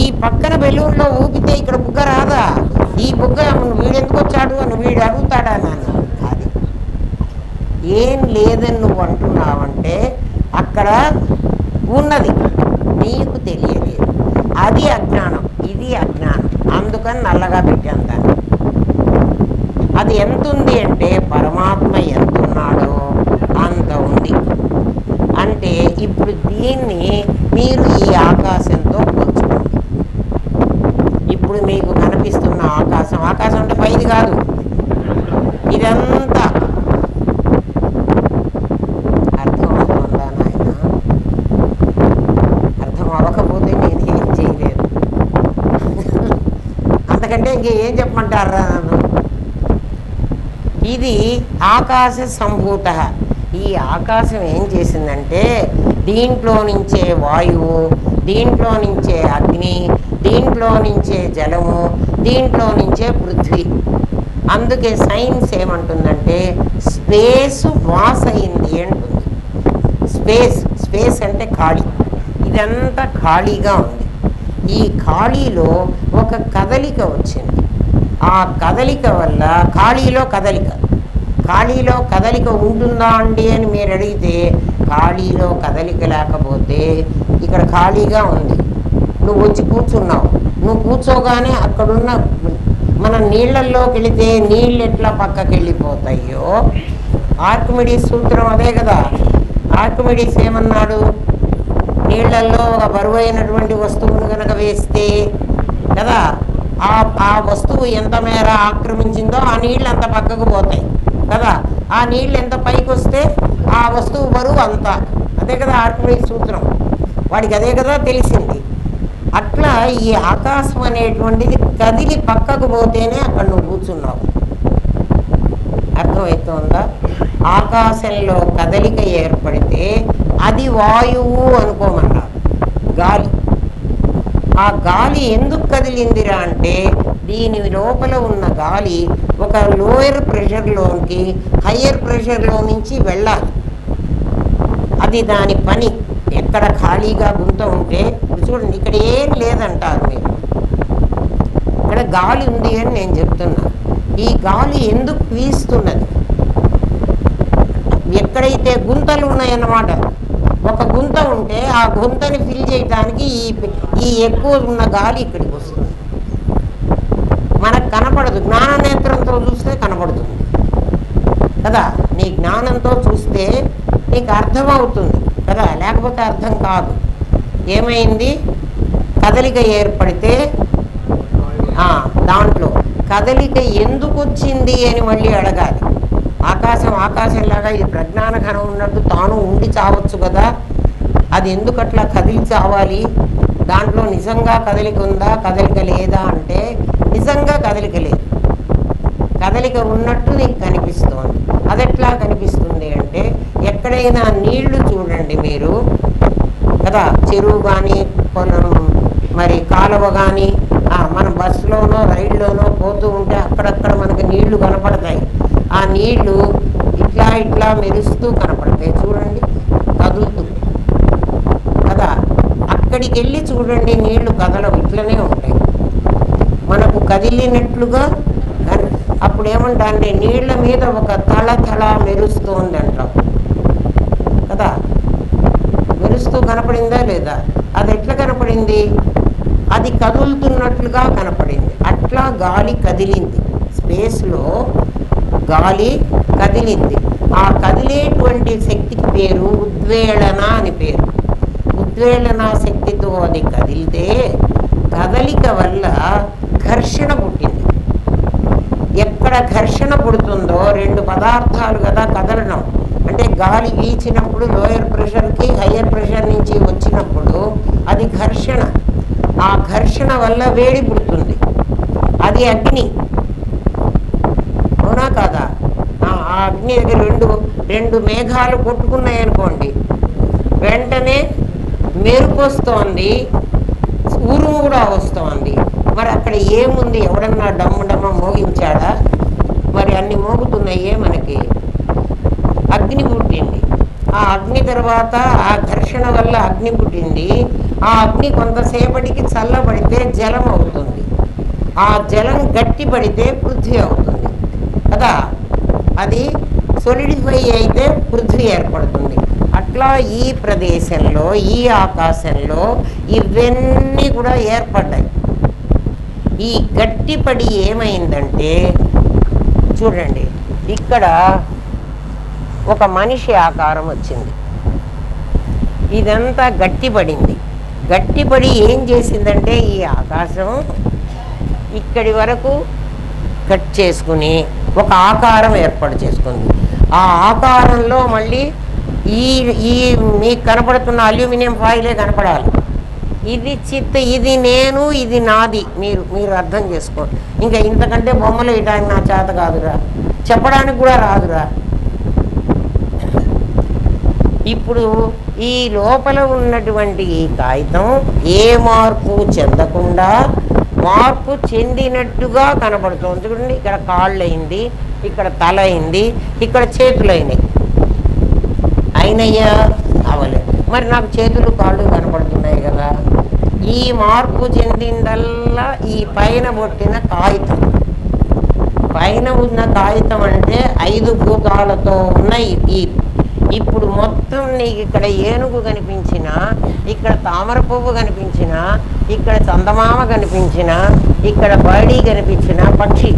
ఈ పక్కన బెలూన్లో ఊపితే ఇక్కడ బుగ్గ రాదా? ఈ బుగ్గ వీడెందుకు వచ్చాడు అని వీడు అడుగుతాడా నాన్న? అది ఏం లేదని నువ్వు అంటున్నావంటే అక్కడ ఉన్నది నీకు తెలియలేదు. అది అజ్ఞానం, ఇది అజ్ఞానం. అందుకని నల్లగా పెట్టాను దాన్ని. అది ఎంత ఎంతుంది అంటే పరమాత్మ ఎంతున్నాడో అంత ఉంది. అంటే ఇప్పుడు దీన్ని మీరు ఈ ఆకాశంతో పోల్చుకోండి. ఇప్పుడు మీకు కనిపిస్తున్న ఆకాశం, ఆకాశం అంటే పైది కాదు, ఇదంతా అర్థం అవుతుందా నాయన? అర్థం అవ్వకపోతే నేను ఏం చేయలేదు. అంతకంటే ఇంకేం చెప్పమంటారా నన్ను? ఇది ఆకాశ సంభూత. ఈ ఆకాశం ఏం చేసిందంటే దీంట్లో నుంచే వాయువు, దీంట్లో నుంచే అగ్ని, దీంట్లో నుంచే జలము, దీంట్లో నుంచే పృథ్వీ. అందుకే సైన్స్ ఏమంటుందంటే స్పేస్ వాస్ అయింది అంటుంది. స్పేస్ అంటే ఖాళీ, ఇదంతా ఖాళీగా ఉంది. ఈ ఖాళీలో ఒక కదలిక వచ్చింది. ఆ కదలిక వల్ల ఖాళీలో కదలిక ఉంటుందా అండి అని మీరు అడిగితే ఖాళీలో కదలిక లేకపోతే ఇక్కడ ఖాళీగా ఉంది, నువ్వు వచ్చి కూర్చున్నావు, నువ్వు కూర్చోగానే అక్కడున్న మన నీళ్ళల్లోకి వెళితే నీళ్ళు ఎట్లా పక్కకి వెళ్ళిపోతాయో, ఆర్కిమిడీస్ సూత్రం అదే కదా. ఆర్కిమిడీస్ ఏమన్నాడు? నీళ్ళల్లో ఒక బరువైనటువంటి వస్తువును కనుక వేస్తే కదా, ఆ వస్తువు ఎంత మేర ఆక్రమించిందో ఆ నీళ్ళు అంత పక్కకు పోతాయి కదా. ఆ నీళ్ళు ఎంత పైకి వస్తే ఆ వస్తువు బరువు అంత. అదే కదా ఆర్కిమిడీస్ సూత్రం, వాడికి అదే కదా తెలిసింది. అట్లా ఈ ఆకాశం అనేటువంటిది కదిలి పక్కకు పోతేనే అక్కడ నువ్వు కూర్చున్నావు. అర్థమవుతుందా? ఆకాశంలో కదలిక ఏర్పడితే అది వాయువు అనుకోమన్నారు, గాలి. ఆ గాలి ఎందుకు కదిలిందిరా అంటే దీని లోపల ఉన్న గాలి ఒక లోయర్ ప్రెషర్లోకి హయ్యర్ ప్రెషర్లో నుంచి వెళ్ళాలి. అది దాని పని. ఎక్కడ ఖాళీగా గుంత ఉంటే చూడండి, ఇక్కడ ఏం లేదంటారు మీరు, ఇక్కడ గాలి ఉంది అని నేను చెప్తున్నా. ఈ గాలి ఎందుకు వీస్తున్నది? ఎక్కడైతే గుంతలు ఉన్నాయన్నమాట, ఒక గుంత ఉంటే ఆ గుంతని ఫిల్ చేయడానికి ఈ ఎక్కువ ఉన్న గాలి ఇక్కడికి వస్తుంది. మనకు కనపడదు, జ్ఞాననేత్రంతో చూస్తే కనపడుతుంది కదా. నీ జ్ఞానంతో చూస్తే నీకు అర్థమవుతుంది కదా, లేకపోతే అర్థం కాదు. ఏమైంది? కదలిక ఏర్పడితే దాంట్లో కదలిక ఎందుకు వచ్చింది అని మళ్ళీ అడగాలి. ఆకాశంలాగా ఇది ప్రజ్ఞాన ఘనం ఉన్నట్టు తాను ఉండి చావచ్చు కదా, అది ఎందుకట్లా కదిలి చావాలి? దాంట్లో నిజంగా కదలిక ఉందా, కదలిక లేదా అంటే నిజంగా కదలిక లేదు, కదలిక ఉన్నట్టు నీకు కనిపిస్తోంది. అది ఎట్లా కనిపిస్తుంది అంటే ఎక్కడైనా నీళ్లు చూడండి మీరు కదా, చెరువు కానీ మరి కాలువ కానీ మన బస్సులోనో రైల్లోనో పోతూ ఉంటే అక్కడక్కడ మనకి నీళ్లు కనపడతాయి. ఆ నీళ్లు ఇట్లా మెరుస్తూ కనపడతాయి చూడండి, కదులుతూ కదా. అక్కడికి వెళ్ళి చూడండి, నీళ్లు కదలవు, ఇట్లనే ఉంటాయి, మనకు కదిలినట్లుగా. అప్పుడు ఏమంటా అంటే నీళ్ల మీద ఒక తళ మెరుస్తోంది అంటాం కదా. మెరుస్తూ కనపడిందా లేదా? అది ఎట్లా కనపడింది? అది కదులుతున్నట్లుగా కనపడింది. అట్లా గాలి కదిలింది, స్పేస్లో గాలి కదిలింది. ఆ కదిలేటువంటి శక్తికి పేరు ఉద్వేళన అని పేరు. ఉద్వేళన శక్తితో అది కదిలితే కదలిక వల్ల ఘర్షణ పుట్టింది. ఎక్కడ ఘర్షణ పుడుతుందో రెండు పదార్థాలు కదా కదలడం అంటే, గాలి వీచినప్పుడు లోయర్ ప్రెషర్కి హయ్యర్ ప్రెషర్ నుంచి వచ్చినప్పుడు అది ఘర్షణ. ఆ ఘర్షణ వల్ల వేడి పుడుతుంది, అది అగ్ని. అవునా కాదా? ఆ అగ్ని దగ్గర రెండు మేఘాలు కొట్టుకున్నాయి అనుకోండి, వెంటనే మెరుపు వస్తోంది, ఉరుము కూడా వస్తోంది. మరి అక్కడ ఏముంది? ఎవడన్నా డమ్మ మోగించాడా? మరి అన్ని మోగుతున్నాయే మనకి. అగ్ని పుట్టింది. ఆ అగ్ని తర్వాత ఆ ఘర్షణ వల్ల అగ్ని పుట్టింది. ఆ అగ్ని కొంతసేపటికి చల్లబడితే జలం అవుతుంది. ఆ జలం గట్టిపడితే పృథ్వీ అవుతుంది కదా. అది సొలిడిఫై అయితే పృథ్వీ ఏర్పడుతుంది. అట్లా ఈ ప్రదేశంలో, ఈ ఆకాశంలో ఇవన్నీ కూడా ఏర్పడ్డాయి. ఈ గట్టిపడి ఏమైందంటే చూడండి, ఇక్కడ ఒక మనిషి ఆకారం వచ్చింది. ఇదంతా గట్టిపడింది. గట్టిపడి ఏం చేసిందంటే ఈ ఆకాశం ఇక్కడి వరకు కట్ చేసుకుని ఒక ఆకారం ఏర్పాటు చేసుకుంది. ఆ ఆకారంలో మళ్ళీ ఈ ఈ మీకు కనపడుతున్న అల్యూమినియం ఫాయిలే కనపడాలి. ఇది ఇది నేను, ఇది నాది. మీరు అర్థం చేసుకోండి. ఇంకా ఇంతకంటే బొమ్మలు వేయడానికి నా చేత కాదురా, చెప్పడానికి కూడా రాదురా. ఇప్పుడు ఈ లోపల ఉన్నటువంటి ఈ కాగితం ఏ మార్పు చెందకుండా మార్పు చెందినట్టుగా కనపడుతుంది. చూడండి, ఇక్కడ కాళ్ళు అయింది, ఇక్కడ తల అయింది, ఇక్కడ చేతులు అయినాయి. అయినయ్యా? అవలేదు. మరి నాకు చేతులు కాళ్ళు కనపడుతున్నాయి కదా. ఈ మార్పు చెందిందల్లా ఈ పైన పొట్టిన కాగితం. పైన ఉన్న కాగితం అంటే 5 భూతాలతో ఉన్న ఈ ఇప్పుడు మొత్తం నీకు ఇక్కడ ఏనుగు కనిపించినా, ఇక్కడ తామర పువ్వు కనిపించినా, ఇక్కడ చందమామ కనిపించినా, ఇక్కడ బర్డీ కనిపించినా, పక్షి,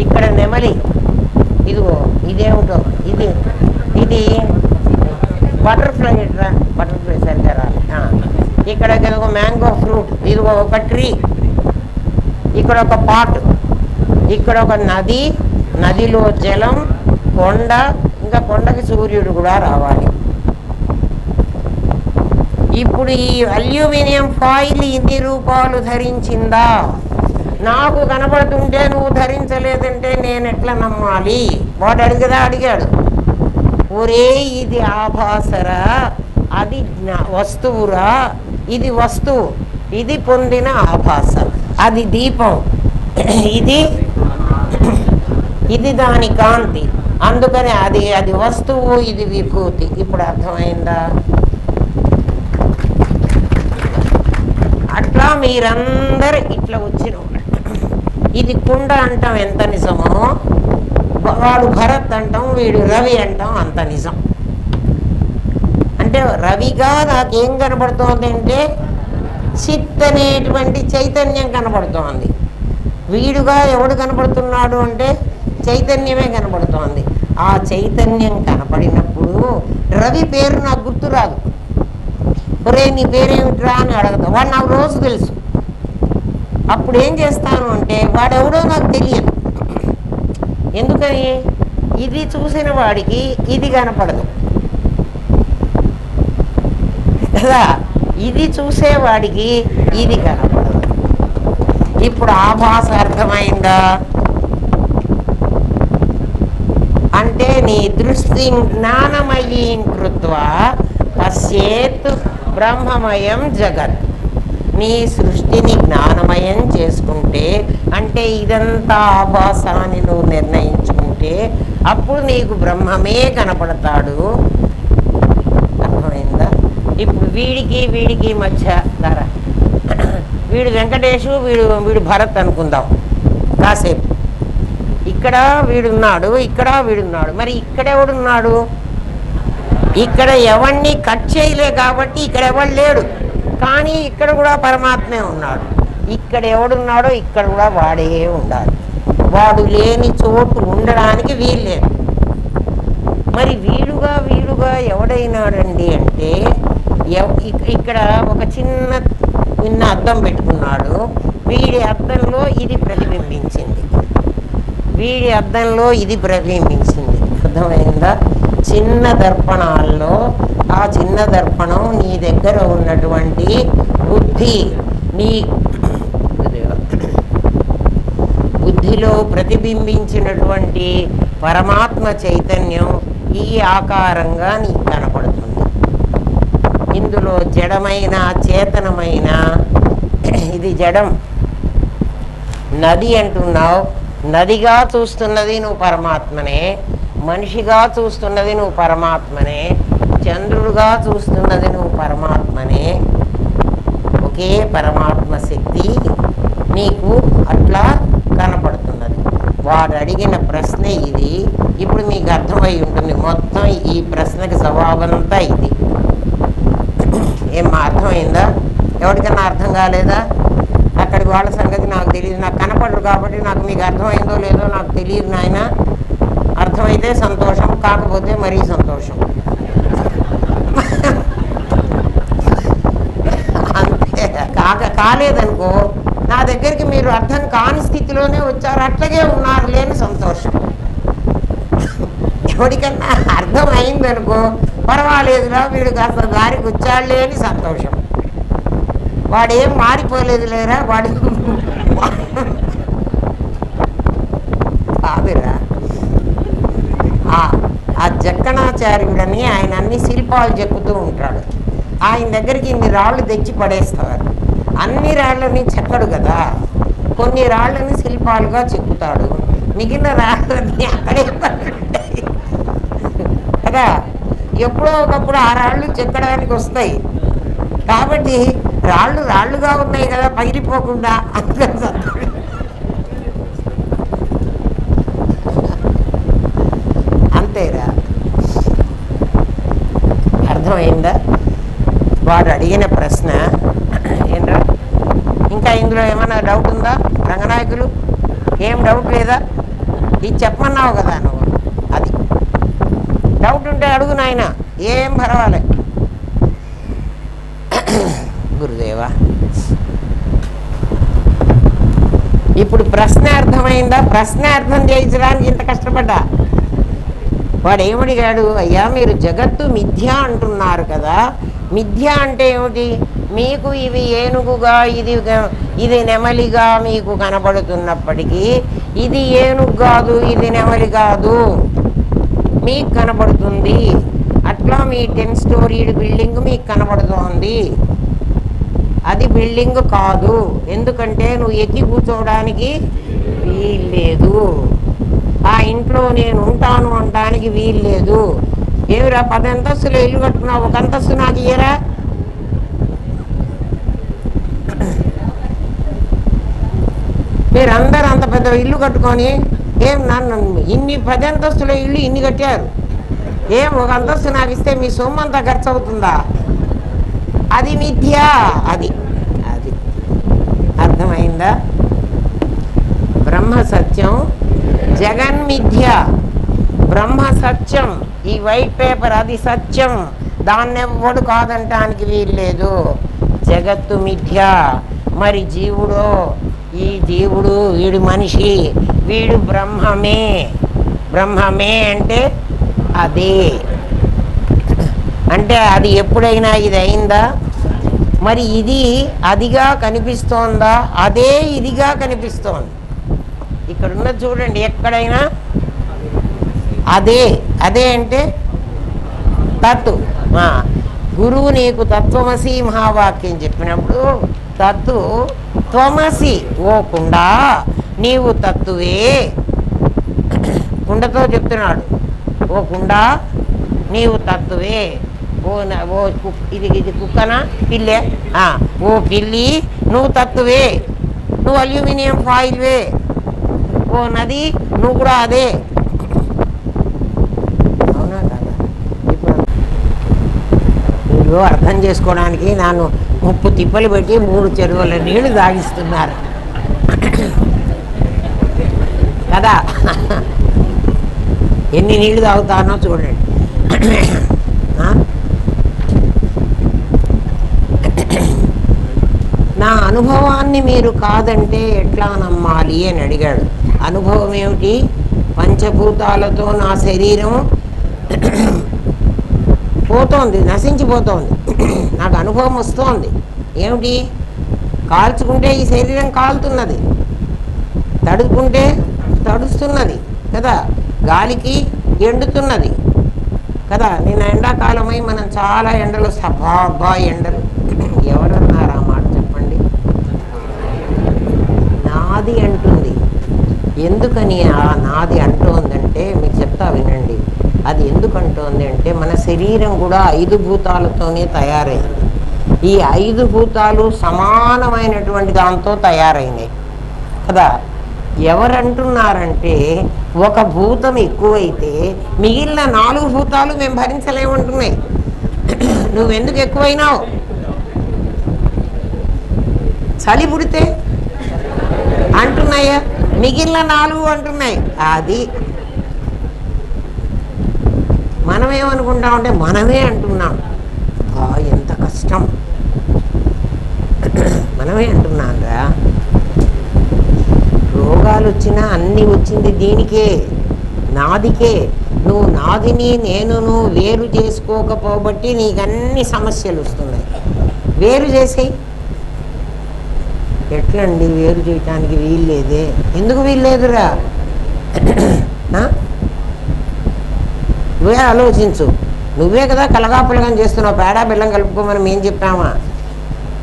ఇక్కడ నెమలి, ఇదిగో ఇదేమిటో ఇది బటర్ఫ్లై. బటర్ఫ్లై సరిగ్గా రాలి. ఇక్కడ ఒక మ్యాంగో ఫ్రూట్, ఇదిగో ఒక ట్రీ, ఇక్కడ ఒక పాట్, ఇక్కడ ఒక నది, నదిలో జలం, కొండ, ఇంకా కొండకి సూర్యుడు కూడా రావాలి. ఇప్పుడు ఈ అల్యూమినియం ఫాయిల్ ఇన్ని రూపాలు ధరించిందా? నాకు కనపడుతుంటే నువ్వు ధరించలేదంటే నేను ఎట్లా నమ్మాలి? వాడు అడిగాడు, ఒరే ఇది ఆభాసరా, అది వస్తువురా, ఇది వస్తువు, ఇది పొందిన ఆభాస, అది దీపం, ఇది దాని కాంతి, అందుకని అది వస్తువు, ఇది విభూతి. ఇప్పుడు అర్థమైందా? అట్లా మీరందరూ ఇట్లా వచ్చిన ఇది కుండ అంటాం ఎంత నిజమో, వాడు భరత్ అంటాం, వీడు రవి అంటాం అంత నిజం. అంటే రవిగా నాకేం కనపడుతోంది అంటే చిత్ అనేటువంటి చైతన్యం కనపడుతోంది. వీడుగా ఎవడు కనపడుతున్నాడు అంటే చైతన్యమే కనపడుతోంది. ఆ చైతన్యం కనపడినప్పుడు రవి పేరు నాకు గుర్తురాదు. ఒరే నీ పేరేమిట్రా అని అడగదు. వాడు నాకు రోజు తెలుసు. అప్పుడు ఏం చేస్తాను అంటే వాడెవడో నాకు తెలియదు. ఎందుకని? ఇది చూసిన వాడికి ఇది కనపడదు కదా, ఇది చూసేవాడికి ఇది కనపడదు. ఇప్పుడు ఆభాస అర్థమైందా? అంటే నీ దృష్టి జ్ఞానమయీం కృత్వా పశ్యేత్ బ్రహ్మమయం జగత్. నీ సృష్టిని జ్ఞానమయం చేసుకుంటే, అంటే ఇదంతా ఆభాస అని నువ్వు నిర్ణయించుకుంటే అప్పుడు నీకు బ్రహ్మమే కనపడతాడు. అర్థమైందా? ఇప్పుడు వీడికి మధ్య ధర, వీడు వెంకటేషు, వీడు భరత్ అనుకుందాం కాసేపు. ఇక్కడ వీడున్నాడు, ఇక్కడ వీడున్నాడు. మరి ఇక్కడ ఎవడున్నాడు? ఇక్కడ ఎవరిని కట్ చేయలే కాబట్టి ఇక్కడ ఎవడు లేడు. కానీ ఇక్కడ కూడా పరమాత్మే ఉన్నాడు. ఇక్కడ ఎవడున్నాడో ఇక్కడ కూడా వాడే ఉండాలి. వాడు లేని చోటు ఉండడానికి వీల్లేదు. మరి వీడుగా ఎవడైనాడండి అంటే ఇక్కడ ఒక చిన్న అద్దం పెట్టుకున్నాడు. వీడి అద్దంలో ఇది ప్రతిబింబించింది, వీడి అద్దంలో ఇది ప్రతిబింబించింది. అర్థమైందా? చిన్న దర్పణాల్లో ఆ చిన్న దర్పణం నీ దగ్గర ఉన్నటువంటి బుద్ధి, నీ బుద్ధిలో ప్రతిబింబించినటువంటి పరమాత్మ చైతన్యం ఈ ఆకారంగా నీకు కనపడుతుంది. ఇందులో జడమైన చేతనమైన, ఇది జడం, నది అంటున్నావు, నదిగా చూస్తున్నది నువ్వు పరమాత్మనే, మనిషిగా చూస్తున్నది నువ్వు పరమాత్మనే, చంద్రుడుగా చూస్తున్నది నువ్వు పరమాత్మనే. ఒకే పరమాత్మ శక్తి నీకు అట్లా కనపడుతున్నది. వాడు అడిగిన ప్రశ్న ఇది. ఇప్పుడు మీకు అర్థమై ఉంటుంది మొత్తం ఈ ప్రశ్నకి జవాబంతా ఇది. ఏం అర్థమైందా? ఎవరికన్నా అర్థం కాలేదా? అక్కడికి వాళ్ళ సంగతి నాకు తెలియదు, నాకు కనపడరు కాబట్టి నాకు మీకు అర్థమైందో లేదో నాకు తెలియదు నాయన. అర్థమైతే సంతోషం, కాకపోతే మరీ సంతోషం. అంతే. కాలేదనుకో, నా దగ్గరికి మీరు అర్థం కాని స్థితిలోనే వచ్చారు, అట్లాగే ఉన్నారు లేని సంతోషం. ఎవరికన్నా అర్థం అయిందనుకో, పర్వాలేదురా వీడు కాస్త దారికి వచ్చాడులే అని సంతోషం. వాడేం మారిపోలేదు లేరా వాడు కాదురా. ఆ జక్కణాచార్యుడని ఆయన అన్ని శిల్పాలు చెక్కుతూ ఉంటాడు. ఆయన దగ్గరికి ఇన్ని రాళ్ళు తెచ్చి పడేస్తారు. అన్ని రాళ్ళని చెక్కడు కదా, కొన్ని రాళ్ళని శిల్పాలుగా చెక్కుతాడు, మిగిలిన రాళ్ళని అక్కడే పడుంటాయి కదా. ఎప్పుడో ఒకప్పుడు ఆ రాళ్ళు చెక్కడానికి వస్తాయి కాబట్టి రాళ్ళు రాళ్ళుగా ఉన్నాయి కదా పగిలిపోకుండా. అంతేరా. అర్థమైందా? వాడు అడిగిన ప్రశ్న ఏంట్రా? ఇంకా ఇందులో ఏమైనా డౌట్ ఉందా రంగనాయకులు? ఏం డౌట్ లేదా? ఇది చెప్పమన్నావు కదా నువ్వు, అది డౌట్ ఉంటే అడుగు నాయన, ఏం పర్వాలే. గురుదేవా, ఇప్పుడు ప్రశ్న అర్థమైందా? ప్రశ్న అర్థం చేయించడానికి ఇంత కష్టపడ్డా. వాడు ఏమడిగాడు? అయ్యా మీరు జగత్తు మిథ్య అంటున్నారు కదా, మిథ్య అంటే ఏమిటి? మీకు ఇవి ఏనుగుగా ఇది నెమలిగా మీకు కనబడుతున్నప్పటికీ ఇది ఏనుగు కాదు, ఇది నెమలి కాదు మీకు కనబడుతుంది. అట్లా మీ 10 స్టోరీడ్ బిల్డింగ్ మీకు కనబడుతోంది, అది బిల్డింగ్ కాదు. ఎందుకంటే నువ్వు ఎక్కి కూర్చోవడానికి వీల్లేదు, ఆ ఇంట్లో నేను ఉంటాను అనడానికి వీల్లేదు. ఏమిరా 10 అంతస్తులు ఇల్లు కట్టుకున్నావు, ఒక అంతస్తు నాకు ఇయ్యరా? మీరందరూ అంత పెద్ద ఇల్లు కట్టుకొని ఏం నన్ను ఇన్ని 10 అంతస్తుల ఇల్లు ఇన్ని కట్టారు, ఏం ఒక అంతస్తు నాకు ఇస్తే మీ సొమ్ము అంతా ఖర్చు అవుతుందా? అది మిథ్య. అది అది అర్థమైందా? బ్రహ్మ సత్యం, జగన్మిథ్య. బ్రహ్మ సత్యం, ఈ వైట్ పేపర్ అది సత్యం, దాన్ని ఎవ్వడు కాదంటానికి వీల్లేదు. జగత్తు మిథ్య. మరి జీవుడు, ఈ జీవుడు వీడు మనిషి, వీడు బ్రహ్మమే. బ్రహ్మమే అంటే అదే, అంటే అది ఎప్పుడైనా ఇది అయిందా? మరి ఇది అదిగా కనిపిస్తోందా? అదే ఇదిగా కనిపిస్తోంది. ఇక్కడ ఉన్నది చూడండి, ఎక్కడైనా అదే. అదే అంటే తత్తు. గురువు నీకు తత్వమసి మహావాక్యం చెప్పినప్పుడు తత్తు త్వమసి, ఓ కుండ నీవు తత్తువే. కుండతో చెప్తున్నాడు, ఓ కుండ నీవు తత్తువే. ఓ ఇది కుక్కనా పిల్లే? ఓ పిల్లి నువ్వు తత్తువే, నువ్వు అల్యూమినియం ఫాయిల్వే. ఓ నది నువ్వు కూడా అదే. అవునా కదా? ఇప్పుడు మీరు అర్థం చేసుకోవడానికి నన్ను 30 తిప్పలు పెట్టి 3 చెరువుల నీళ్లు తాగిస్తున్నారు కదా. ఎన్ని నీళ్లు తాగుతానో చూడండి. నా అనుభవాన్ని మీరు కాదంటే ఎట్లా నమ్మాలి అని అడిగాడు. అనుభవం ఏమిటి? పంచభూతాలతో నా శరీరం పోతోంది, నశించిపోతోంది. నాకు అనుభవం వస్తోంది. ఏమిటి? కాల్చుకుంటే ఈ శరీరం కాలుతున్నది, తడుపుకుంటే తడుస్తున్నది కదా, గాలికి ఎండుతున్నది కదా. నిన్న ఎండాకాలమై మనం చాలా ఎండలు, సభా ఎండలు. ఎవరన్నారు ఆ మాట చెప్పండి? నాది అంటుంది. ఎందుకని ఆ నాది అంటోందంటే మీకు చెప్తా వినండి. అది ఎందుకు అంటోంది అంటే మన శరీరం కూడా 5 భూతాలతోనే తయారైంది. ఈ 5 భూతాలు సమానమైనటువంటి దాంతో తయారైనాయి కదా. ఎవరంటున్నారంటే ఒక భూతం ఎక్కువైతే మిగిలిన 4 భూతాలు మేము భరించలేమంటున్నాయి. నువ్వెందుకు ఎక్కువైనావు? చలి పుడితే అంటున్నాయా? మిగిలిన 4 అంటున్నాయి. అది మనమేమనుకుంటామంటే మనమే అంటున్నాం, ఎంత కష్టం, మనమే అంటున్నాంరా. రోగాలు వచ్చినా అన్నీ వచ్చింది దీనికే, నాదికే. నువ్వు నాదిని నేనును వేరు చేసుకోకపోబట్టి నీకు అన్ని సమస్యలు వస్తున్నాయి. వేరు చేసేయి. ఎట్లండి వేరు చేయటానికి వీల్లేదే? ఎందుకు వీల్లేదురా? నువ్వే ఆలోచించు. నువ్వే కదా కలగాపులగం చేస్తున్నావు. పేడ బెల్లం కలుపుకోమని మేము చెప్పామా?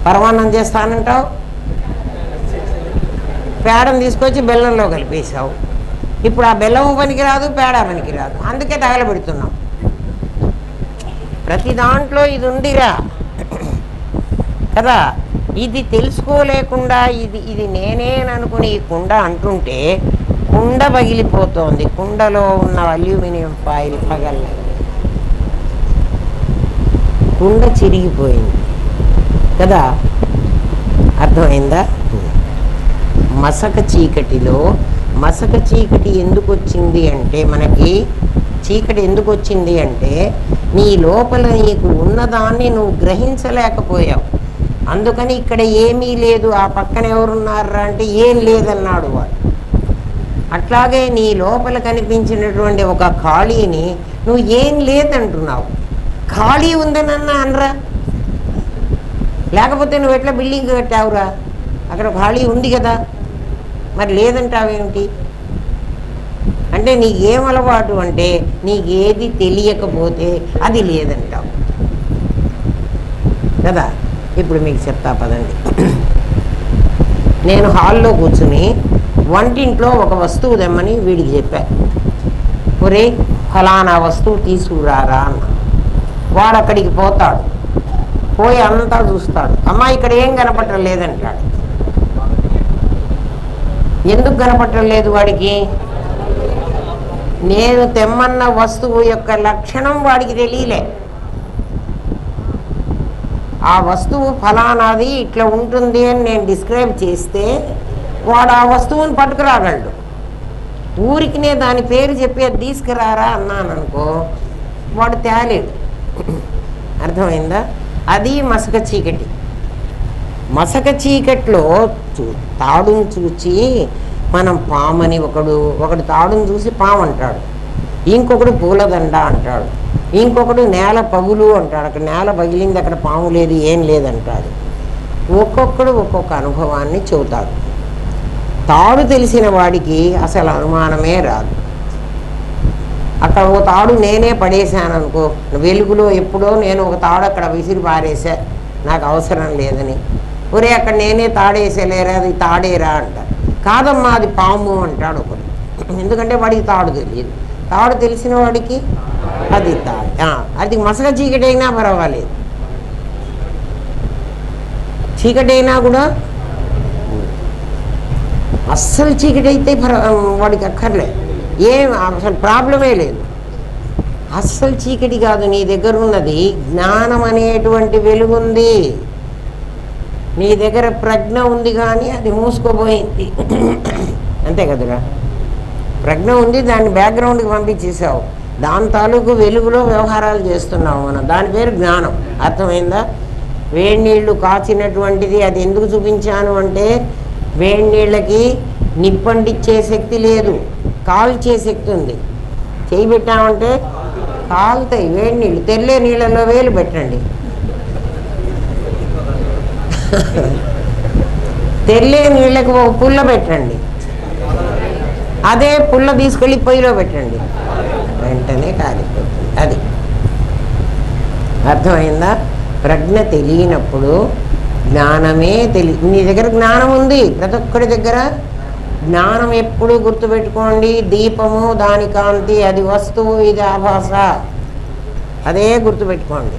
పరమాన్నం చేస్తానంటావు, పేడను తీసుకొచ్చి బెల్లంలో కలిపేసావు. ఇప్పుడు ఆ బెల్లం పనికిరాదు, పేడ పనికిరాదు, అందుకే తగలబెడుతున్నాం. ప్రతి దాంట్లో ఇది ఉందిరా కదా. ఇది తెలుసుకోలేకుండా ఇది నేనేననుకుని ఈ కుండ అంటుంటే కుండ పగిలిపోతోంది. కుండలో ఉన్న అల్యూమినియం ఫాయిల్ పగలలేదు, కుండ చిరిగిపోయింది కదా. అర్థమైందా? మసక చీకటిలో మసక చీకటి ఎందుకు వచ్చింది అంటే, మనకి చీకటి ఎందుకు వచ్చింది అంటే నీ లోపల నీకు ఉన్నదాన్ని నువ్వు గ్రహించలేకపోయావు. అందుకని ఇక్కడ ఏమీ లేదు, ఆ పక్కన ఎవరున్నారా అంటే ఏం లేదన్నాడు వాడు. అట్లాగే నీ లోపల కనిపించినటువంటి ఒక ఖాళీని నువ్వు ఏం లేదంటున్నావు. ఖాళీ ఉందనన్నా అనరా, లేకపోతే నువ్వు ఎట్లా బిల్డింగ్ కట్టావురా? అక్కడ ఖాళీ ఉంది కదా, మరి లేదంటావేమిటి? అంటే నీకేం అలవాటు అంటే నీకు ఏది తెలియకపోతే అది లేదంటావు కదా. ఇప్పుడు మీకు చెప్తా పదండి. నేను హాల్లో కూర్చుని వంటింట్లో ఒక వస్తువు తెమ్మని వీడికి చెప్పా. ఒరే ఫలానా వస్తువు తీసుకురారా అన్న. వాడు అక్కడికి పోతాడు, పోయి అంతా చూస్తాడు. అమ్మా ఇక్కడ ఏం కనపడటం లేదంటాడు. ఎందుకు కనపడటం లేదు వాడికి? నేను తెమ్మన్న వస్తువు యొక్క లక్షణం వాడికి తెలియలే. ఆ వస్తువు ఫలానాది ఇట్లా ఉంటుంది అని నేను డిస్క్రైబ్ చేస్తే వాడు ఆ వస్తువుని పట్టుకురాగలడు. ఊరికినే దాని పేరు చెప్పి అది తీసుకురారా అన్నాను అనుకో, వాడు తేలేడు. అర్థమైందా? అది మసక చీకటి. మసక చీకట్లో తాడును చూచి మనం పామని ఒకడు తాడును చూసి పాము అంటాడు, ఇంకొకడు పూలదండ అంటాడు, ఇంకొకడు నేల పగులు అంటాడు. అక్కడ నేల పగిలింది, అక్కడ పాము లేదు, ఏం లేదంటాడు. ఒక్కొక్కడు ఒక్కొక్క అనుభవాన్ని చెబుతాడు. తాడు తెలిసిన వాడికి అసలు అనుమానమే రాదు. అక్కడ ఒక తాడు నేనే పడేశాను అనుకో, వెలుగులో ఎప్పుడో నేను ఒక తాడు అక్కడ విసిరి పారేసా, నాకు అవసరం లేదని. ఒరే అక్కడ నేనే తాడేసేలేరా, అది తాడేరా అంటారు. కాదమ్మా అది పాము అంటాడు ఒకడు. ఎందుకంటే వాడికి తాడు తెలియదు. తాడు తెలిసిన వాడికి అది తాడు. అది మసక చీకటి అయినా పర్వాలేదు, చీకటి అయినా కూడా. అస్సలు చీకటి అయితే వాడికి అక్కర్లేదు, ఏం అసలు ప్రాబ్లమే లేదు. అస్సలు చీకటి కాదు, నీ దగ్గర ఉన్నది జ్ఞానం అనేటువంటి వెలుగుంది. నీ దగ్గర ప్రజ్ఞ ఉంది, కానీ అది మూసుకోబోయింది. అంతే కదరా? ప్రజ్ఞ ఉంది, దాన్ని బ్యాక్గ్రౌండ్కి పంపించేసావు. దాని తాలూకు వెలుగులో వ్యవహారాలు చేస్తున్నావు మనం. దాని పేరు జ్ఞానం. అర్థమైందా? వేడి నీళ్ళు కాచినటువంటిది అది ఎందుకు చూపించాను అంటే, వేడి నీళ్ళకి నిప్పంటిచ్చే శక్తి లేదు, కాల్చే శక్తి ఉంది. చేయి పెట్టామంటే కాలుతాయి వేడి నీళ్ళు. తెల్లే నీళ్ళలో వేలు పెట్టండి, తెల్లే నీళ్ళకి ఒక పుల్ల పెట్టండి, అదే పుల్ల తీసుకెళ్ళి పొయ్యిలో పెట్టండి, వెంటనే కాలిపోతుంది. అది అర్థమైందా? ప్రజ్ఞ తెలియనప్పుడు జ్ఞానమే నీ దగ్గర జ్ఞానం ఉంది, ప్రతి ఒక్కడి దగ్గర జ్ఞానం. ఎప్పుడు గుర్తుపెట్టుకోండి, దీపము దాని కాంతి, అది వస్తువు, ఇది ఆభాస. అదే గుర్తుపెట్టుకోండి.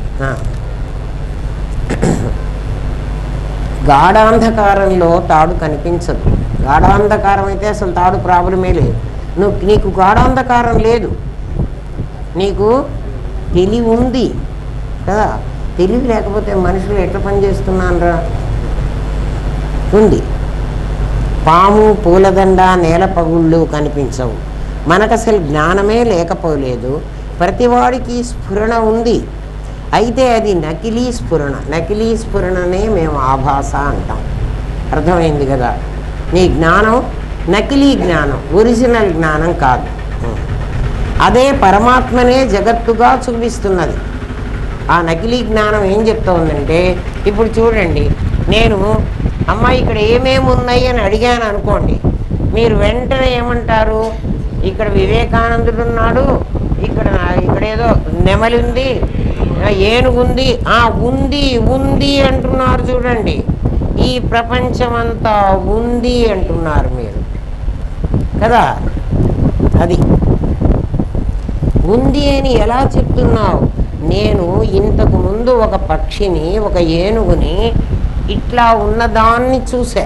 గాఢాంధకారంలో తాడు కనిపించదు. గాఢాంధకారం అయితే అసలు తాడు ప్రాబ్లమే లేదు. నీకు గాఢాంధకారం లేదు, నీకు తెలివి ఉంది కదా. తెలివి లేకపోతే మనుషులు ఎట్లా పనిచేస్తున్నారా? ఉంది. పాము, పూలదండ, నేల పగుళ్ళు కనిపించవు. మనకు అసలు జ్ఞానమే లేకపోలేదు. ప్రతివాడికి స్ఫురణ ఉంది. అయితే అది నకిలీ స్ఫురణ. నకిలీ స్ఫురణనే మేము ఆభాస అంటాం. అర్థమైంది కదా? నీ జ్ఞానం నకిలీ జ్ఞానం, ఒరిజినల్ జ్ఞానం కాదు. అదే పరమాత్మనే జగత్తుగా చూపిస్తున్నది. ఆ నకిలీ జ్ఞానం ఏం చెప్తోందంటే, ఇప్పుడు చూడండి, నేను అమ్మ ఇక్కడ ఏమేమి ఉన్నాయి అని అడిగాను అనుకోండి, మీరు వెంటనే ఏమంటారు? ఇక్కడ వివేకానందుడు ఉన్నాడు, ఇక్కడ ఏదో నెమలి ఉంది, ఏనుగుంది, ఉంది ఉంది అంటున్నారు. చూడండి, ఈ ప్రపంచమంతా ఉంది అంటున్నారు మీరు కదా. అది ఉంది అని ఎలా చెప్తున్నావు? నేను ఇంతకు ముందు ఒక పక్షిని, ఒక ఏనుగుని ఇట్లా ఉన్నదాన్ని చూసా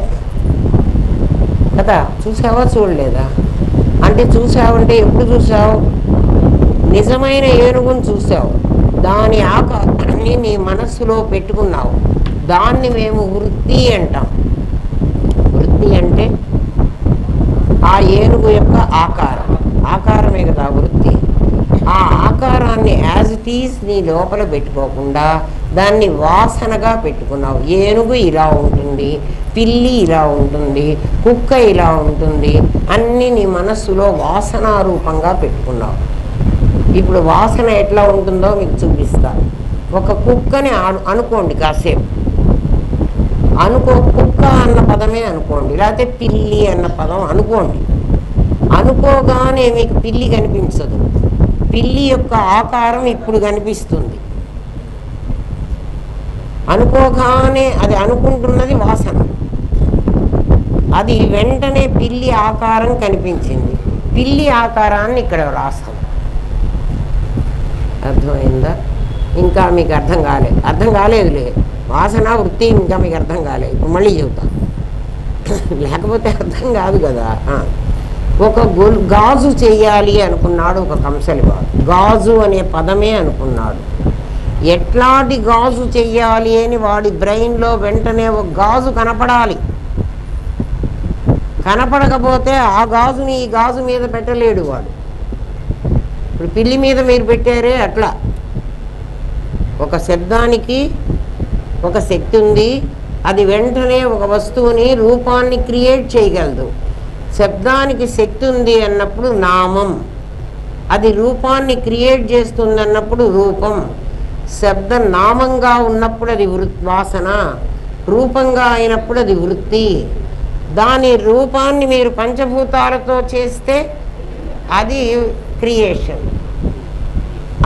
కదా. చూసావా చూడలేదా? అంటే చూసావంటే ఎప్పుడు చూసావు? నిజమైన ఏనుగుని చూసావు, దాని ఆకారాన్ని నీ మనస్సులో పెట్టుకున్నావు. దాన్ని మేము వృత్తి అంటాం. వృత్తి అంటే ఆ ఏనుగు యొక్క ఆకారం, ఆకారమే కదా వృత్తి. ఆ ఆకారాన్ని యాజ్ ఇట్ ఈజ్ నీ లోపల పెట్టుకోకుండా దాన్ని వాసనగా పెట్టుకున్నావు. ఏనుగు ఇలా ఉంటుంది, పిల్లి ఇలా ఉంటుంది, కుక్క ఇలా ఉంటుంది, అన్నీ నీ మనస్సులో వాసనారూపంగా పెట్టుకున్నావు. ఇప్పుడు వాసన ఎట్లా ఉంటుందో మీకు చూపిస్తాను. ఒక కుక్కని అనుకోండి కాసేపు, కుక్క అన్న పదమే అనుకోండి, లేకపోతే పిల్లి అన్న పదం అనుకోండి. అనుకోగానే మీకు పిల్లి కనిపించదు. పిల్లి యొక్క ఆకారం ఇప్పుడు కనిపిస్తుంది. అనుకోగానే అది అనుకుంటున్నది వాసన. అది వెంటనే పిల్లి ఆకారం కనిపించింది. పిల్లి ఆకారాన్ని ఇక్కడ రాస్తాం. అర్థమైందా? ఇంకా మీకు అర్థం కాలేదులే. వాసన వృత్తి ఇంకా మీకు అర్థం కాలేదు. ఇప్పుడు మళ్ళీ చెబుతాం, లేకపోతే అర్థం కాదు కదా. ఒక గాజు చెయ్యాలి అనుకున్నాడు ఒక కంసలివాడు. గాజు అనే పదమే అనుకున్నాడు. ఎట్లాంటి గాజు చెయ్యాలి అని వాడి బ్రెయిన్లో వెంటనే ఒక గాజు కనపడాలి. కనపడకపోతే ఆ గాజుని ఈ గాజు మీద పెట్టలేడు వాడు. ఇప్పుడు పిల్లి మీద మీరు పెట్టారే అట్లా. ఒక శబ్దానికి ఒక శక్తి ఉంది. అది వెంటనే ఒక వస్తువుని, రూపాన్ని క్రియేట్ చేయగలదు. శబ్దానికి శక్తి ఉంది అన్నప్పుడు నామం, అది రూపాన్ని క్రియేట్ చేస్తుంది అన్నప్పుడు రూపం. శబ్దం నామంగా ఉన్నప్పుడు అది వాసన, రూపంగా అయినప్పుడు అది వృత్తి. దాని రూపాన్ని మీరు పంచభూతాలతో చేస్తే అది క్రియేషన్,